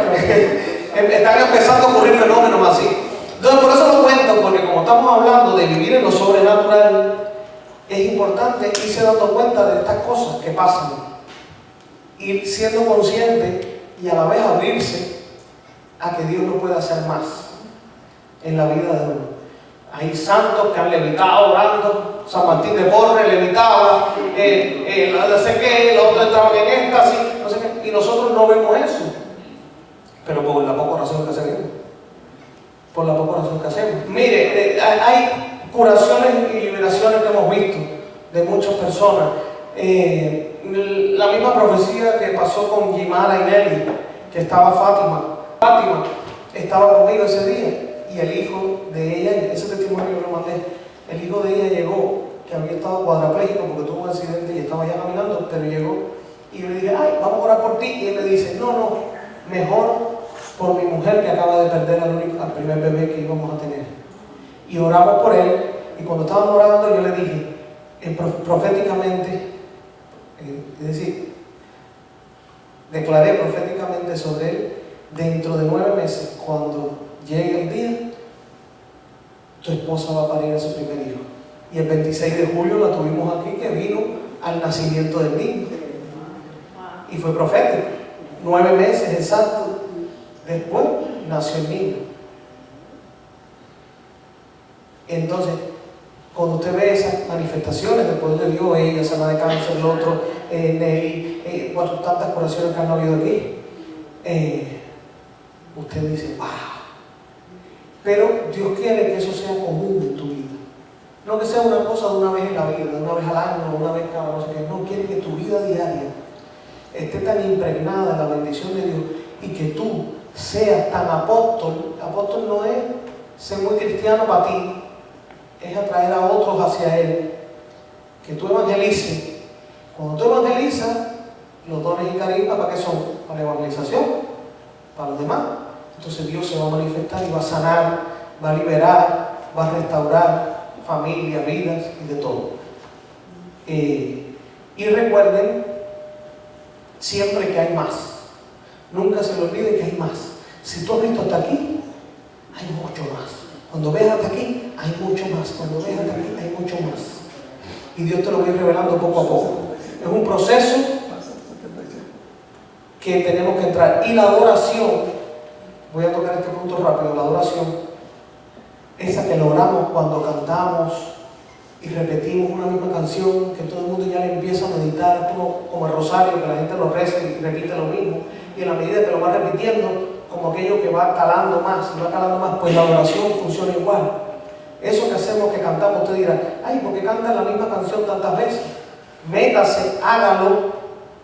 Están empezando a ocurrir fenómenos así. Entonces por eso lo cuento, porque como estamos hablando de vivir en lo sobrenatural, es importante irse dando cuenta de estas cosas que pasan. Ir siendo consciente y a la vez abrirse a que Dios no pueda hacer más en la vida de uno. Hay santos que han levitado orando, San Martín de Porres levitaba, no sé qué, los otros entraban en éxtasis, no sé qué, y nosotros no vemos eso. Pero por la poca razón que hacemos. Por la poca razón que hacemos. Mire, hay curaciones y liberaciones que hemos visto de muchas personas. La misma profecía que pasó con Guimara y Nelly, que estaba Fátima estaba conmigo ese día. Y el hijo de ella, ese testimonio que lo mandé, el hijo de ella llegó, que había estado cuadrapléjico porque tuvo un accidente y estaba ya caminando, pero llegó. Y yo le dije, ay, vamos a orar por ti. Y él me dice, no, mejor por mi mujer que acaba de perder al primer bebé que íbamos a tener. Y oramos por él. Y cuando estábamos orando, yo le dije, proféticamente, es decir, declaré proféticamente sobre él, dentro de 9 meses, cuando llegue el día, tu esposa va a parir a su primer hijo. Y el 26 de julio la tuvimos aquí, que vino al nacimiento del niño. Y fue profético. 9 meses exactos después nació el niño. Entonces, cuando usted ve esas manifestaciones del poder de Dios, ella sana de cáncer, el otro, Nelly, tantas curaciones que han habido aquí, usted dice, wow. Pero Dios quiere que eso sea común en tu vida. No que sea una cosa de una vez en la vida, de una vez al año, una vez cada no sé qué. No, quiere que tu vida diaria esté tan impregnada de la bendición de Dios y que tú seas tan apóstol. Apóstol no es ser muy cristiano para ti, es atraer a otros hacia Él. Que tú evangelices. Cuando tú evangelizas, los dones y carismas, ¿para qué son? Para la evangelización, para los demás. Entonces Dios se va a manifestar y va a sanar, va a liberar, va a restaurar familia, vidas y de todo. Y recuerden siempre que hay más. Nunca se le olvide que hay más. Si tú has visto hasta aquí, hay mucho más. Cuando ves hasta aquí, hay mucho más. Cuando ves hasta aquí, hay mucho más. Y Dios te lo va a ir revelando poco a poco. Es un proceso que tenemos que entrar. Y la adoración, voy a tocar este punto rápido, la adoración, esa que logramos cuando cantamos y repetimos una misma canción, que todo el mundo ya le empieza a meditar, como el rosario, que la gente lo reza y repite lo mismo, y en la medida que lo va repitiendo, como aquello que va calando más, y va calando más, pues la adoración funciona igual. Eso que hacemos, que cantamos, usted dirá, ay, ¿por qué cantan la misma canción tantas veces? Métase, hágalo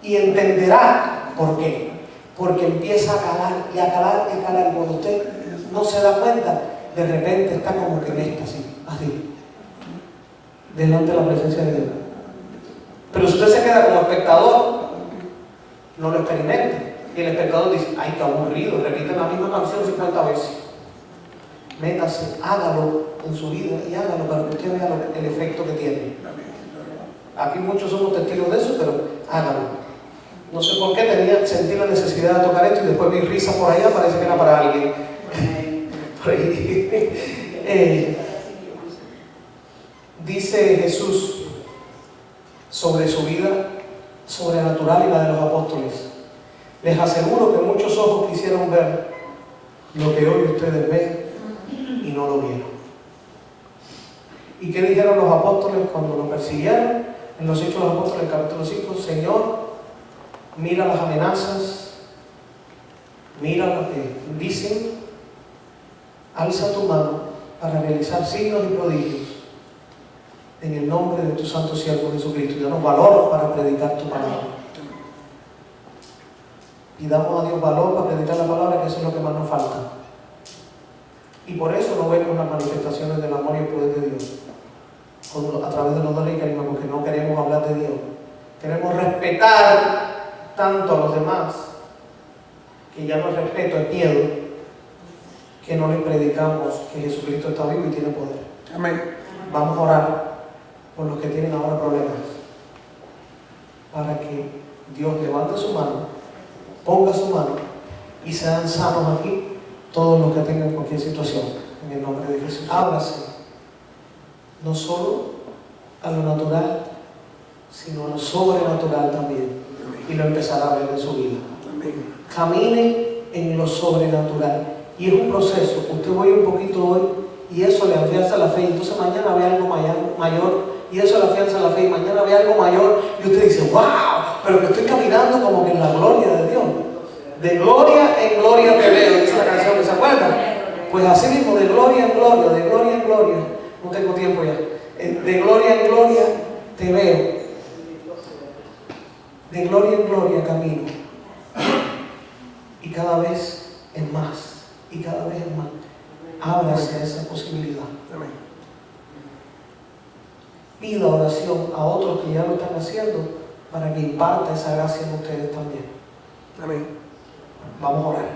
y entenderá por qué. Porque empieza a calar y a calar y a calar, y cuando usted no se da cuenta, de repente está como que en éxtasis, así, delante de la presencia de Dios. Pero si usted se queda como espectador, no lo experimenta. Y el espectador dice, ay, qué aburrido, repiten la misma canción 50 veces. Métase, hágalo en su vida y hágalo para que usted vea el efecto que tiene. Aquí muchos somos testigos de eso, pero hágalo. No sé por qué sentí la necesidad de tocar esto y después vi risa por allá, parece que era para alguien. Por ahí. Dice Jesús sobre su vida sobrenatural y la de los apóstoles. Les aseguro que muchos ojos quisieron ver lo que hoy ustedes ven y no lo vieron. ¿Y qué dijeron los apóstoles cuando lo persiguieron? En los Hechos de los Apóstoles, capítulo 5, Señor, mira las amenazas, mira lo que dicen, alza tu mano para realizar signos y prodigios en el nombre de tu santo siervo Jesucristo, y danos valor para predicar tu palabra. Y damos a Dios valor para predicar la palabra, que eso es lo que más nos falta. Y por eso no vemos las manifestaciones del amor y el poder de Dios a través de los dones y carismas, porque no queremos hablar de Dios. Queremos respetar tanto a los demás, que ya no es respeto, es miedo, que no les predicamos que Jesucristo está vivo y tiene poder. Amén. Vamos a orar por los que tienen ahora problemas, para que Dios levante su mano, ponga su mano y sean sanos aquí todos los que tengan cualquier situación, en el nombre de Jesús. Ábrase no solo a lo natural, sino a lo sobrenatural también, y lo empezará a ver en su vida. Camine en lo sobrenatural, y es un proceso. Usted voy un poquito hoy y eso le afianza la fe, entonces mañana ve algo mayor, y eso le afianza la fe, y mañana ve algo mayor, y usted dice, wow, pero que estoy caminando como que en la gloria de Dios. De gloria en gloria te veo, dice la canción, ¿se acuerdan? Pues así mismo, de gloria en gloria, de gloria en gloria, no tengo tiempo ya, de gloria en gloria te veo, de gloria en gloria camino, y cada vez es más, y cada vez es más. Ábrase a esa posibilidad. Pida oración a otros que ya lo están haciendo, para que imparta esa gracia en ustedes también. Amén. Vamos a orar.